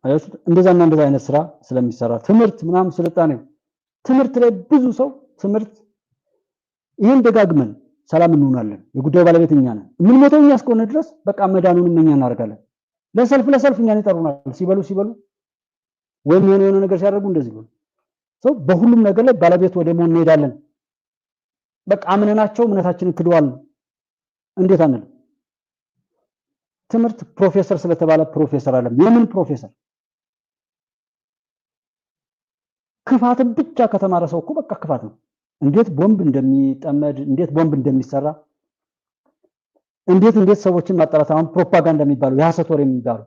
አይደል እንደዛና እንደዛ አይነት ስራ ስለሚሰራ ትምህርት ምናምን ስልጣኔ ትምህርት ላይ ብዙ ሰው ትምህርት ይሄን ደጋግመን ሰላም እንሆናለን የጉዳዩ ባለቤት እኛ ነን ምን ሞተው እኛ እስከሆነ ድረስ በቃ መዳኑን እኛ እናደርጋለን ለሰልፍ እኛን ይጠሩናል ሲበሉ ወይም የሆነ ነገር ሲያደርጉ እንደዚህ ነው ሰው በሁሉም ነገር ላይ ባለቤት ወደ መሆን እንሄዳለን በቃ አምነናቸው እምነታችንን ክደዋል እንዴት አንል ትምህርት ፕሮፌሰር ስለተባለ ፕሮፌሰር አይደለም የምን ፕሮፌሰር ክፋትን ብቻ ከተማረ ሰው እኮ በቃ ክፋት ነው እንዴት ቦምብ እንደሚጠመድ እንዴት ቦምብ እንደሚሰራ እንዴት ሰዎችን ማጣራት አሁን ፕሮፓጋንዳ የሚባለው የሐሰት ወሬ የሚባለው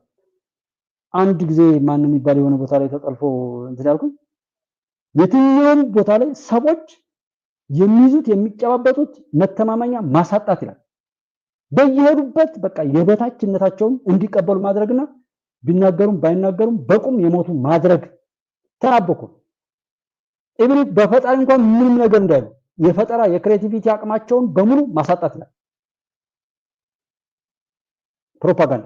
አንድ ጊዜ ማን የሚባል የሆነ ቦታ ላይ ተጠልፎ እንትን ያልኩኝ የትኛውም ቦታ ላይ ሰዎች የሚይዙት የሚጨባበጡት መተማመኛ ማሳጣት ይላል በየሄዱበት በቃ የበታችነታቸውን እንዲቀበሉ ማድረግና ቢናገሩም ባይናገሩም በቁም የሞቱ ማድረግ ተራበኩ ኢብሪ በፈጣሪ እንኳን ምንም ነገር እንዳይሉ የፈጠራ የክሬቲቪቲ አቅማቸውን በሙሉ ማሳጣት ይላል ፕሮፓጋንዳ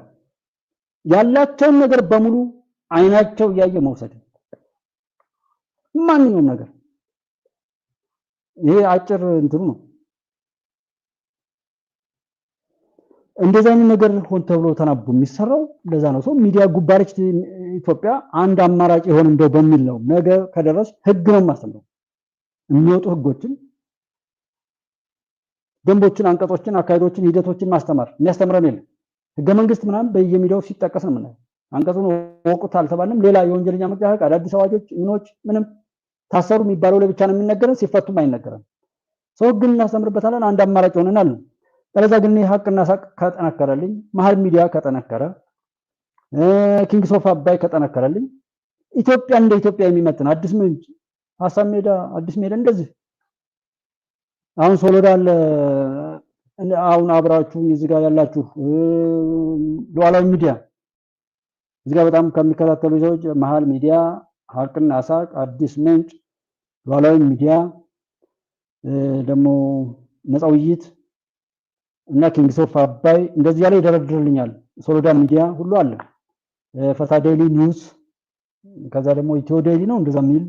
ያላቸውን ነገር በሙሉ አይናቸው ያየ መውሰድ ማንኛውም ነገር ይሄ አጭር እንትኑ ነው እንደዛ አይነት ነገር ሆን ተብሎ ተናቦ የሚሰራው ለዛ ነው ሰው ሚዲያ ጉባለች ኢትዮጵያ አንድ አማራጭ ይሆን እንደው በሚል ነው ነገ ከደረስ ህግ ነው ማስተምረው የሚወጡ ህጎችን ደንቦችን አንቀጾችን አካይዶችን ሂደቶችን ማስተማር የሚያስተምረን የለም ህገ መንግስት ምናምን በየሚዲያው ሲጠቀስ ነው ማለት አንቀጹን ወቁት አልተባለም ሌላ የወንጀለኛ መቅጫ ህግ አዳዲስ አዋጆች ምንም ታሰሩ የሚባለው ለብቻ ነው የሚነገረን ሲፈቱም አይነገረን ሰው ግን እናስተምርበታለን አንድ አማራጭ ሆነናል ስለዛ ግን ሀቅና ሳቅ ከጠነከረልኝ መሃል ሚዲያ ከጠነከረ ኪንግስ ኦፍ አባይ ከጠነከረልኝ ኢትዮጵያ እንደ ኢትዮጵያ የሚመጥን አዲስ ምንጭ ሐሳብ ሜዳ አዲስ ሜዳ እንደዚህ አሁን ሶሎዳ አሁን አብራችሁ እዚህ ጋር ያላችሁ ሉዓላዊ ሚዲያ እዚህ ጋር በጣም ከሚከታተሉ ሰዎች መሃል ሚዲያ ሀቅና ሳቅ አዲስ ምንጭ ሉዓላዊ ሚዲያ ደግሞ ነፃ ውይይት እና ኪንግስ ኦፍ አባይ እንደዚህ ያለ ይደረድርልኛል ሶሎዳ ሚዲያ ሁሉ አለ ፈታ ዴይሊ ኒውስ ከዛ ደግሞ ኢትዮ ዴይሊ ነው እንደዛ የሚል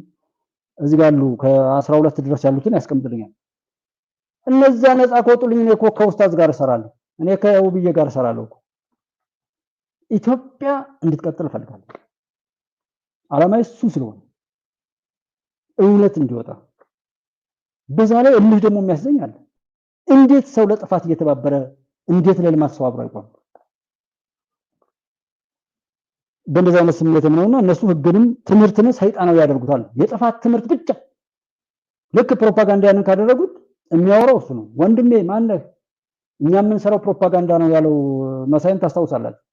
እዚህ ጋር አሉ ከ12 ድረስ ያሉትን ያስቀምጥልኛል እነዛ ነፃ ከወጡልኝ እኔ እኮ ከኡስታዝ ጋር እሰራለሁ እኔ ከውብዬ ጋር እሰራለሁ ኢትዮጵያ እንድትቀጥል ፈልጋለሁ ዓላማዬ እሱ ስለሆነ እውነት እንዲወጣ በዛ ላይ እልህ ደግሞ የሚያስዘኛል እንዴት ሰው ለጥፋት እየተባበረ እንዴት ለልማት ሰው አብሮ አይቆም በእንደዛ አይነት ስሜት ነውና እነሱ ህግንም ትምህርትን ሰይጣናዊ ያደርጉታል የጥፋት ትምህርት ብቻ ልክ ፕሮፓጋንዳ ያንን ካደረጉት የሚያወራው እሱ ነው ወንድሜ ማነህ እኛ ምን ሰራው ፕሮፓጋንዳ ነው ያለው መሳይን ታስታውሳላችሁ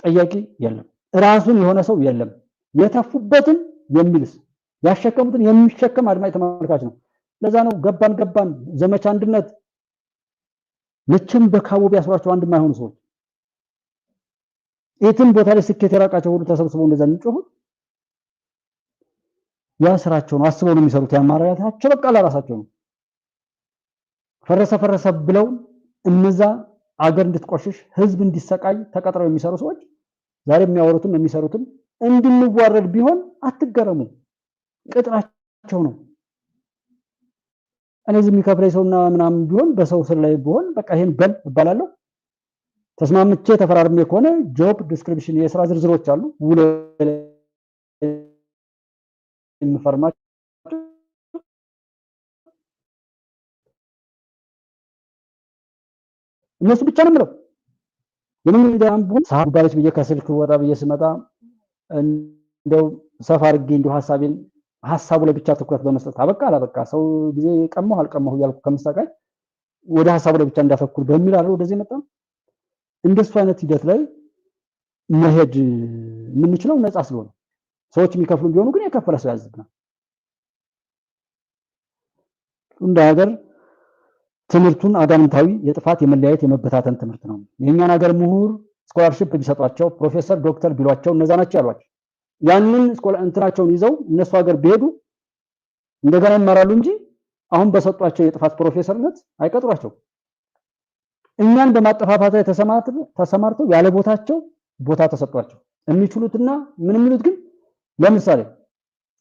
ጠያቂ የለም ራሱን የሆነ ሰው የለም የተፉበትን የሚልስ ያሸከሙትን የሚሸከም አድማጭ ተመልካች ነው ለዛ ነው ገባን ዘመቻ አንድነት መቼም በካቦ ቢያስሯቸው አንድ ማይሆኑ ሰዎች የትም ቦታ ላይ ስኬት የራቃቸው ሁሉ ተሰብስበው እንደዛ የሚጮሁት ያ ስራቸው ነው አስበው ነው የሚሰሩት ያማራያታቸው በቃ ለራሳቸው ነው ፈረሰ ብለው እነዛ አገር እንድትቆሽሽ ህዝብ እንዲሰቃይ ተቀጥረው የሚሰሩ ሰዎች ዛሬ የሚያወሩትም የሚሰሩትም እንድንዋረድ ቢሆን አትገረሙ ቅጥራቸው ነው እኔ እዚህ የሚከፍለኝ ሰውና ምናምን ቢሆን በሰው ስር ላይ ቢሆን በቃ ይሄን በል እባላለሁ። ተስማምቼ ተፈራርሜ ከሆነ ጆብ ዲስክሪፕሽን የስራ ዝርዝሮች አሉ ውል የምፈርማቸው እነሱ ብቻ ነው የምለው። የምን እንደም ቢሆን ሳባሪት ብዬ ከስልክ ወጣ ብዬ ስመጣ እንደው ሰፋ አድርጌ እንደው ሐሳቡ ላይ ብቻ ትኩረት በመስጠት አበቃ አላበቃ ሰው ጊዜ ቀመው አልቀመው እያልኩ ከምሳቃይ ወደ ሐሳቡ ላይ ብቻ እንዳተኩር በሚል አይደል ወደዚህ መጣ። እንደሱ አይነት ሂደት ላይ መሄድ የምንችለው ነፃ ስለሆነ ሰዎች የሚከፍሉ ቢሆኑ ግን የከፈለ ሰው ያዝብናል። እንደ ሀገር ትምህርቱን አጋንንታዊ የጥፋት የመለያየት የመበታተን ትምህርት ነው። የኛን ሀገር ምሁር ስኮላርሺፕ ቢሰጧቸው ፕሮፌሰር ዶክተር ቢሏቸው እነዛ ናቸው ያሏቸው። ያንን እንትናቸውን ይዘው እነሱ ሀገር ቢሄዱ እንደገና ይማራሉ እንጂ አሁን በሰጧቸው የጥፋት ፕሮፌሰርነት አይቀጥሯቸው። እኛን በማጠፋፋት ላይ ተሰማርተው ያለ ቦታቸው ቦታ ተሰጧቸው። የሚችሉትና ምን የሚሉት ግን ለምሳሌ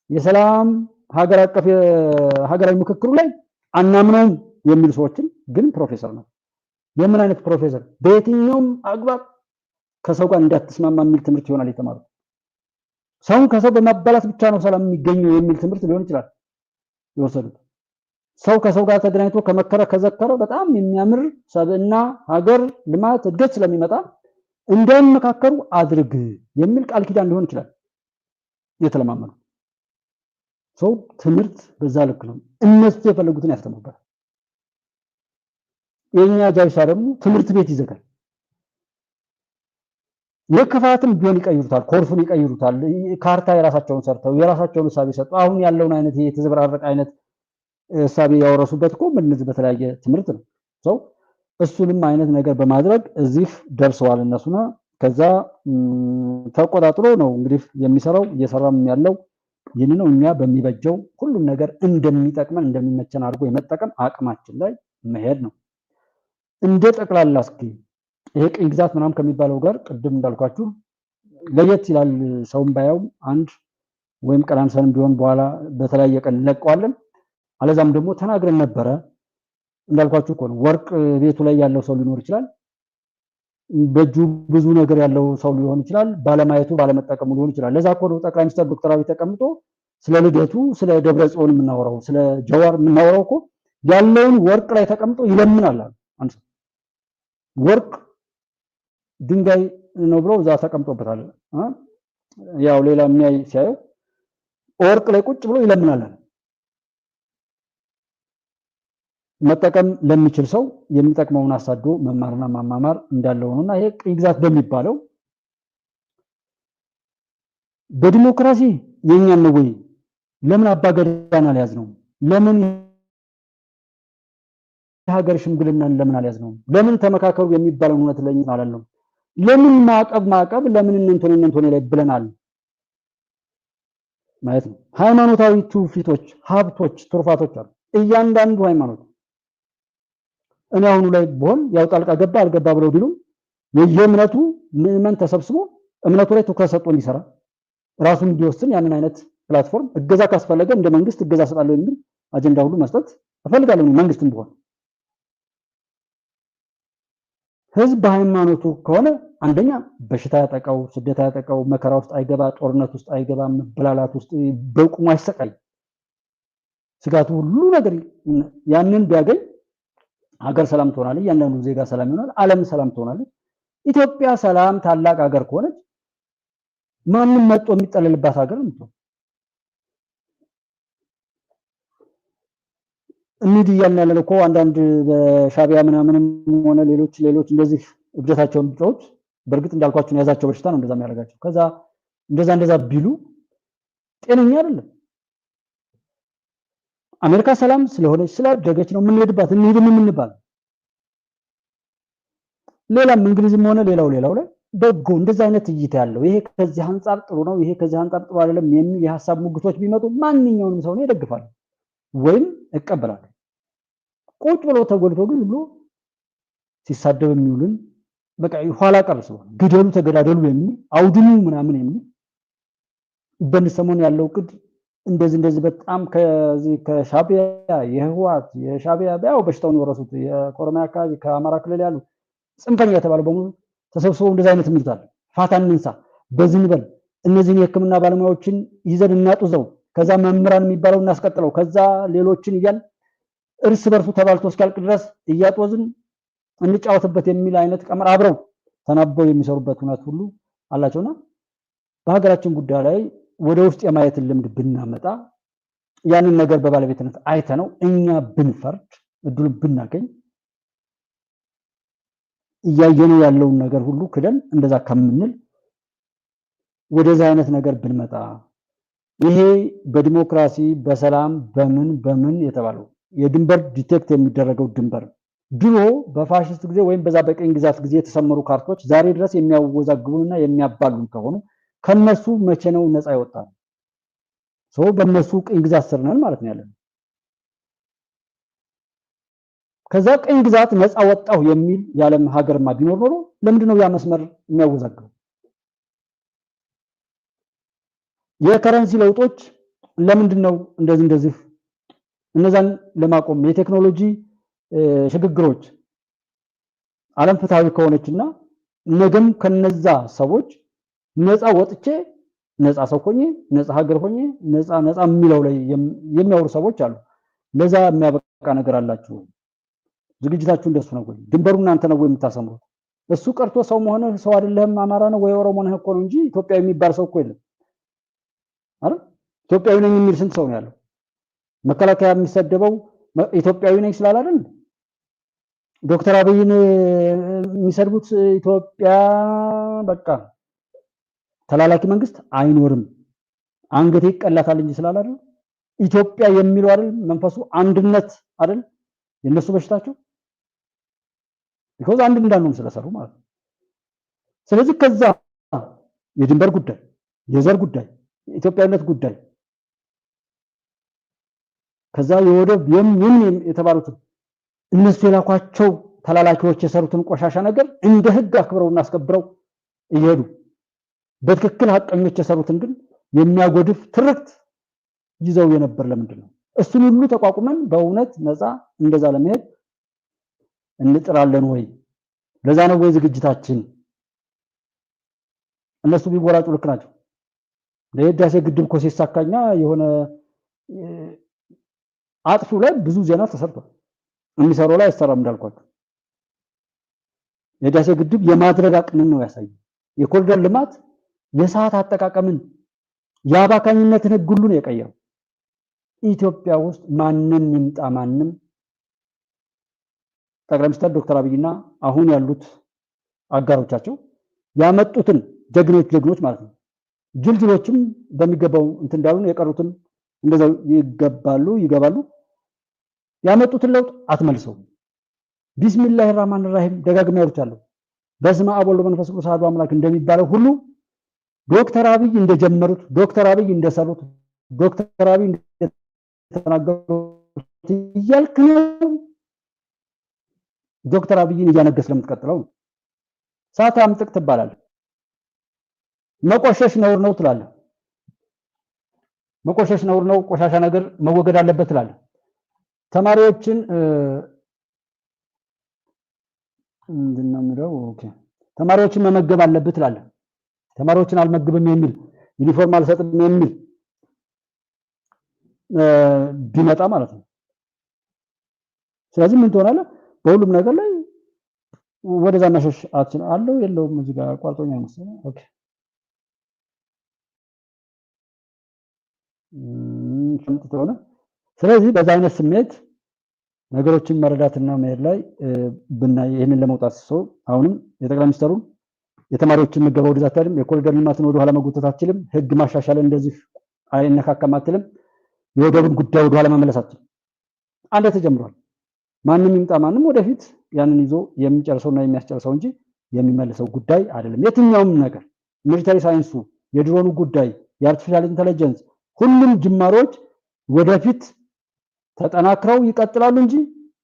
የሰላም ሀገር አቀፍ ሀገራዊ ምክክሩ ላይ አናምነውም የሚሉ ሰዎችን ግን ፕሮፌሰር ነው። የምን አይነት ፕሮፌሰር? በየትኛውም አግባብ ከሰው ጋር እንዳትስማማ የሚል ትምህርት ይሆናል የተማሩት። ሰውን ከሰው በማባላት ብቻ ነው ሰላም የሚገኘው የሚል ትምህርት ሊሆን ይችላል የወሰዱት። ሰው ከሰው ጋር ተገናኝቶ ከመከረ ከዘከረ በጣም የሚያምር ሰብዕና ሀገር ልማት እድገት ስለሚመጣ እንዳይመካከሩ አድርግ የሚል ቃል ኪዳን ሊሆን ይችላል የተለማመኑ። ሰው ትምህርት በዛ ልክ ነው። እነሱ የፈለጉትን ያስተምሩበት። የኛ ጃይሳ ደግሞ ትምህርት ቤት ይዘጋል። የክፋትም ቢሆን ይቀይሩታል፣ ኮርሱን ይቀይሩታል። ካርታ የራሳቸውን ሰርተው የራሳቸውን ሐሳብ ይሰጡ። አሁን ያለውን አይነት የተዘበራረቀ አይነት ሐሳብ ያወረሱበት እኮ በእነዚህ በተለያየ ትምህርት ነው። ሰው እሱንም አይነት ነገር በማድረግ እዚህ ደርሰዋል እነሱና ከዛ ተቆጣጥሮ ነው እንግዲህ የሚሰራው እየሰራም ያለው ይህን ነው። እኛ በሚበጀው ሁሉም ነገር እንደሚጠቅመን እንደሚመቸን አድርጎ የመጠቀም አቅማችን ላይ መሄድ ነው። እንደ ጠቅላላ እስኪ ይሄ ቅኝ ግዛት ምናምን ከሚባለው ጋር ቅድም እንዳልኳችሁ ለየት ይላል። ሰውም ባያው አንድ ወይም ቀላንሰንም ቢሆን በኋላ በተለያየ ቀን እንለቀዋለን። አለዛም ደግሞ ተናግረን ነበረ እንዳልኳችሁ እኮ ነው። ወርቅ ቤቱ ላይ ያለው ሰው ሊኖር ይችላል። በእጁ ብዙ ነገር ያለው ሰው ሊሆን ይችላል። ባለማየቱ ባለመጠቀሙ ሊሆን ይችላል። ለዛ እኮ ነው ጠቅላይ ሚኒስትር ዶክተር አብይ ተቀምጦ ስለ ልደቱ ስለ ደብረ ጽዮን የምናወራው ስለ ጀዋር የምናወራው እኮ ያለውን ወርቅ ላይ ተቀምጦ ይለምናል። አንተ ወርቅ ድንጋይ ነው ብሎ እዛ ተቀምጦበታል። ያው ሌላ የሚያይ ሲያየው ወርቅ ላይ ቁጭ ብሎ ይለምናል። መጠቀም ለሚችል ሰው የሚጠቅመውን አሳዶ መማርና ማማማር እንዳለው ነውና ይሄ ቅኝ ግዛት በሚባለው በዲሞክራሲ የኛን ነው ወይ? ለምን አባገዳን አልያዝነውም? ለምን ሀገር ሽምግልናን ለምን አልያዝነውም? ለምን ተመካከሩ የሚባለው እውነት ለኛ አላለም? ለምን ማዕቀብ ለምን እንንቶኔ ላይ ብለናል ማለት ነው። ሃይማኖታዊ ትውፊቶች፣ ሀብቶች፣ ትሩፋቶች አሉ እያንዳንዱ ሃይማኖት። እኔ አሁኑ ላይ ብሆን ያው ጣልቃ ገባ አልገባ ብለው ቢሉ የየእምነቱ ምዕመን ተሰብስቦ እምነቱ ላይ ትኩረት ሰጥቶ እንዲሰራ ራሱን እንዲወስን ያንን አይነት ፕላትፎርም እገዛ ካስፈለገ እንደ መንግስት እገዛ ሰጣለሁ የሚል አጀንዳ ሁሉ መስጠት እፈልጋለሁ መንግስትም ቢሆን። ህዝብ በሃይማኖቱ ከሆነ አንደኛ በሽታ ያጠቃው፣ ስደት ያጠቃው፣ መከራ ውስጥ አይገባ፣ ጦርነት ውስጥ አይገባ፣ መበላላት ውስጥ በቁሙ አይሰቃይ። ስጋቱ ሁሉ ነገር ያንን ቢያገኝ ሀገር ሰላም ትሆናለች፣ እያንዳንዱ ዜጋ ሰላም ይሆናል፣ ዓለም ሰላም ትሆናለች። ኢትዮጵያ ሰላም ታላቅ ሀገር ከሆነች ማንም መጥቶ የሚጠለልባት ሀገር ነው። እንዴ ያለን እኮ አንዳንድ በሻቢያ ምናምንም ሆነ ሌሎች እንደዚህ እብደታቸውን ቢጫዎች በእርግጥ እንዳልኳችሁ ያዛቸው በሽታ ነው እንደዛ የሚያደርጋቸው። ከዛ እንደዛ ቢሉ ጤነኛ አይደለም። አሜሪካ ሰላም ስለሆነች ስላደገች ነው የምንሄድባት እንሂድም የምንባል። ሌላም እንግሊዝም ሆነ ሌላው ላይ በጎ እንደዛ አይነት እይታ ያለው ይሄ ከዚህ አንፃር ጥሩ ነው፣ ይሄ ከዚህ አንፃር ጥሩ አይደለም የሚል የሐሳብ ሙግቶች ቢመጡ ማንኛውንም ሰው ነው ይደግፋል ወይም እቀበላለሁ። ቁጭ ብሎ ተጎልቶ ግን ብሎ ሲሳደብ የሚውልን በቃ ኋላ ቀር ሰው ግደሉ ተገዳደሉ የሚል አውድሙ ምናምን የሚል በእንሰሞን ያለው ቅድ እንደዚህ በጣም ከዚህ ከሻቢያ የህዋት የሻቢያ ያው በሽታውን የወረሱት የኮሮና አካባቢ ከአማራ ክልል ያሉ ጽንፈኛ የተባለው በሙሉ ተሰብስበው እንደዚህ አይነት ምልታል ፋታ እንንሳ በዚህ ንበል እነዚህን የህክምና ባለሙያዎችን ይዘን እናጡዘው ከዛ መምህራን የሚባለው እናስቀጥለው ከዛ ሌሎችን እያል እርስ በርሱ ተባልቶ እስኪያልቅ ድረስ እያጦዝን እንጫወትበት የሚል አይነት ቀመር አብረው ተናበው የሚሰሩበት ሁኔታ ሁሉ አላቸውና በሀገራችን ጉዳይ ላይ ወደ ውስጥ የማየት ልምድ ብናመጣ ያንን ነገር በባለቤትነት አይተነው እኛ ብንፈርድ እድሉ ብናገኝ እያየነው ያለውን ነገር ሁሉ ክደን እንደዛ ከምንል ወደዛ አይነት ነገር ብንመጣ ይሄ በዲሞክራሲ በሰላም በምን የተባለው የድንበር ዲቴክት የሚደረገው ድንበር ድሮ በፋሽስት ጊዜ ወይም በዛ በቀኝ ግዛት ጊዜ የተሰመሩ ካርቶች ዛሬ ድረስ የሚያወዛግቡና የሚያባሉን ከሆኑ ከነሱ መቼ ነው ነፃ ይወጣል? ሰው በነሱ ቀኝ ግዛት ስር ነን ማለት ነው ያለው። ከዛ ቀኝ ግዛት ነፃ ወጣው የሚል የዓለም ሀገርማ ቢኖር ኖሮ ለምንድነው ያ መስመር የሚያወዛግበው? የከረንሲ ለውጦች ለምንድነው እንደዚህ እነዛን ለማቆም የቴክኖሎጂ ሽግግሮች ዓለም ፍትሃዊ ከሆነችና ነገም ከነዛ ሰዎች ነፃ ወጥቼ ነፃ ሰው ሆኜ ነፃ ሀገር ሆኜ ነፃ የሚለው ላይ የሚያወሩ ሰዎች አሉ። ለዛ የሚያበቃ ነገር አላችሁ? ዝግጅታችሁ እንደሱ ነው ወይ? ድንበሩ እናንተ ነው ወይ የምታሰምሩት? እሱ ቀርቶ ሰው መሆነ ሰው አይደለም አማራ ነው ወይ ኦሮሞ ነህ እኮ ነው እንጂ ኢትዮጵያዊ የሚባል ሰው እኮ የለም አይደል? ኢትዮጵያዊ ነኝ የሚል ስንት ሰው ነው ያለው? መከላከያ የሚሰደበው ኢትዮጵያዊ ነኝ ስላለ አይደል? ዶክተር አብይን የሚሰድቡት ኢትዮጵያ በቃ ተላላኪ መንግስት አይኖርም አንገቴ ይቀላታል እንጂ ስላለ አይደል? ኢትዮጵያ የሚለው አይደል መንፈሱ አንድነት አይደል የነሱ በሽታቸው because አንድ እንዳንሆን ስለሰሩ ማለት ነው። ስለዚህ ከዛ የድንበር ጉዳይ የዘር ጉዳይ የኢትዮጵያዊነት ጉዳይ ከዛ የወደብ የምን የተባሉት እነሱ የላኳቸው ተላላኪዎች የሰሩትን ቆሻሻ ነገር እንደ ህግ አክብረውና አስከብረው እየሄዱ በትክክል ሀቀኞች የሰሩትን ግን የሚያጎድፍ ትርክት ይዘው የነበር ለምንድን ነው? እሱን ሁሉ ተቋቁመን በእውነት ነፃ እንደዛ ለመሄድ እንጥራለን ወይ? ለዛ ነው ወይ ዝግጅታችን? እነሱ ቢወራጩ ልክ ናቸው። ለህዳሴ ግድብ እኮ ሲሳካኛ የሆነ አጥፊው ላይ ብዙ ዜና ተሰርቷል። የሚሰራው ላይ አይሰራም እንዳልኳችሁ። የህዳሴ ግድብ የማድረግ አቅምን ነው ያሳየው። የኮሪደር ልማት የሰዓት አጠቃቀምን የአባካኝነትን ህግ ሁሉ ነው የቀየረው። ኢትዮጵያ ውስጥ ማንም ይምጣ ማንም ጠቅላይ ሚኒስትር ዶክተር አብይና አሁን ያሉት አጋሮቻቸው ያመጡትን ጀግኖች ማለት ነው። ጅልጅሎችም በሚገባው እንትን እንዳሉን የቀሩትን እንደዛው ይገባሉ። ያመጡትን ለውጥ አትመልሰው። ቢስሚላሂ ራህማን ራሂም ደጋግሜ ያወርቻለሁ። በስመ አብ ወወልድ ወመንፈስ ቅዱስ አሐዱ አምላክ እንደሚባለው ሁሉ ዶክተር አብይ እንደጀመሩት ዶክተር አብይ እንደሰሩት ዶክተር አብይ እንደተናገሩት እያልክ ነው ዶክተር አብይን እያነገስ ለምትቀጥለው ሳታ አምጥቅ ትባላለህ። መቆሸሽ ነውር ነው ትላለህ። መቆሸሽ ነውር ነው፣ ቆሻሻ ነገር መወገድ አለበት ትላለህ። ተማሪዎችን ምንድነው የሚለው? ኦኬ ተማሪዎችን መመገብ አለበት ትላለህ። ተማሪዎችን አልመግብም የሚል ዩኒፎርም አልሰጥም የሚል ቢመጣ ማለት ነው። ስለዚህ ምን ትሆናለህ? በሁሉም ነገር ላይ ወደዛ መሸሽ አለው የለውም። እዚህ ጋር ቋርጦኛል መሰለኝ። ኦኬ ተሆነ። ስለዚህ በዛ አይነት ስሜት ነገሮችን መረዳትና መሄድ ላይ ብናይ ይሄንን ለመውጣት ሰው አሁንም የጠቅላይ ሚኒስትሩን የተማሪዎችን ምገባ ወደዛ አታልም፣ የኮሪደር ልማትን ወደ ኋላ መጎተት አትችልም፣ ህግ ማሻሻል እንደዚህ አይነካከም አትልም፣ የወደብን ጉዳይ ወደ ኋላ መመለስ አትችልም። አንድ ተጀምሯል። ማንም ይምጣ ማንም ወደፊት ያንን ይዞ የሚጨርሰውና የሚያስጨርሰው እንጂ የሚመልሰው ጉዳይ አይደለም። የትኛውም ነገር ሚሊታሪ ሳይንሱ፣ የድሮኑ ጉዳይ፣ የአርቲፊሻል ኢንተለጀንስ ሁሉም ጅማሮች ወደፊት ተጠናክረው ይቀጥላሉ እንጂ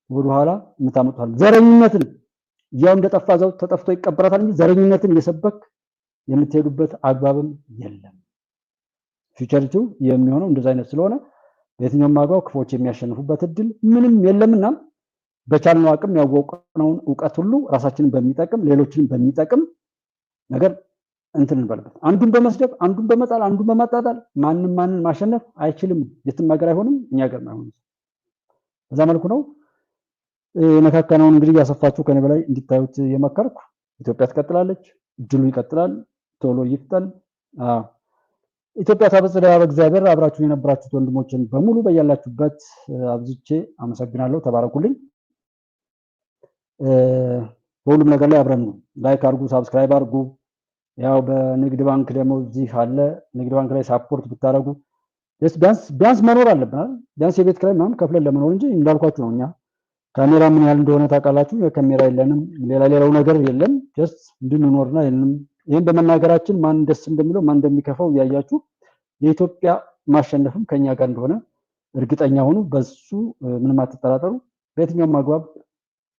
ወደ ኋላ የምታመጡታል። ዘረኝነትን ያው እንደጠፋ ዘው ተጠፍቶ ይቀበራታል እንጂ ዘረኝነትን እየሰበክ የምትሄዱበት አግባብም የለም። ፊውቸሪቲው የሚሆነው እንደዛ አይነት ስለሆነ በየትኛውም አግባብ ክፎች የሚያሸንፉበት እድል ምንም የለምና በቻልነው አቅም ያወቅነውን እውቀት ሁሉ ራሳችንን በሚጠቅም ሌሎችንም በሚጠቅም ነገር እንትን እንበልበት። አንዱን በመስደብ አንዱን በመጣል አንዱን በማጣጣል ማንም ማንን ማሸነፍ አይችልም። የትም ሀገር አይሆንም፣ እኛ ሀገር አይሆንም። በዛ መልኩ ነው የነካካነውን እንግዲህ ያሰፋችሁ ከኔ በላይ እንዲታዩት የመከርኩ። ኢትዮጵያ ትቀጥላለች፣ ድሉ ይቀጥላል፣ ቶሎ ይፍጠን። ኢትዮጵያ ታበጽሕላ በእግዚአብሔር። አብራችሁ የነበራችሁት ወንድሞችን በሙሉ በያላችሁበት አብዝቼ አመሰግናለሁ። ተባረኩልኝ። በሁሉም ነገር ላይ አብረን ነው። ላይክ አድርጉ፣ ሳብስክራይብ አድርጉ። ያው በንግድ ባንክ ደግሞ እዚህ አለ። ንግድ ባንክ ላይ ሳፖርት ብታደርጉ ቢያንስ መኖር አለብን። ቢያንስ የቤት ኪራይ ምናምን ከፍለን ለመኖር እንጂ እንዳልኳችሁ ነው። እኛ ካሜራ ምን ያህል እንደሆነ ታውቃላችሁ። የካሜራ የለንም፣ ሌላው ነገር የለም። ጀስት እንድንኖርና ይህን በመናገራችን ማን ደስ እንደሚለው ማን እንደሚከፋው እያያችሁ የኢትዮጵያ ማሸነፍም ከኛ ጋር እንደሆነ እርግጠኛ ሆኑ። በሱ ምንም አትጠራጠሩ። በየትኛውም አግባብ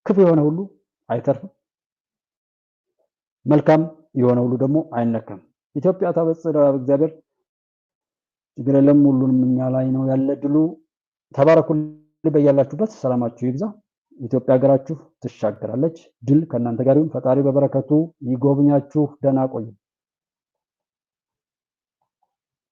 ክፉ የሆነ ሁሉ አይተርፍም፣ መልካም የሆነ ሁሉ ደግሞ አይነካም። ኢትዮጵያ ታበጽሕላ በእግዚአብሔር። ችግር የለም፣ ሁሉንም እኛ ላይ ነው ያለ ድሉ። ተባረኩ። በያላችሁበት ሰላማችሁ ይብዛ። ኢትዮጵያ ሀገራችሁ ትሻገራለች። ድል ከእናንተ ጋር ይሁን። ፈጣሪ በበረከቱ ይጎብኛችሁ። ደህና ቆዩ።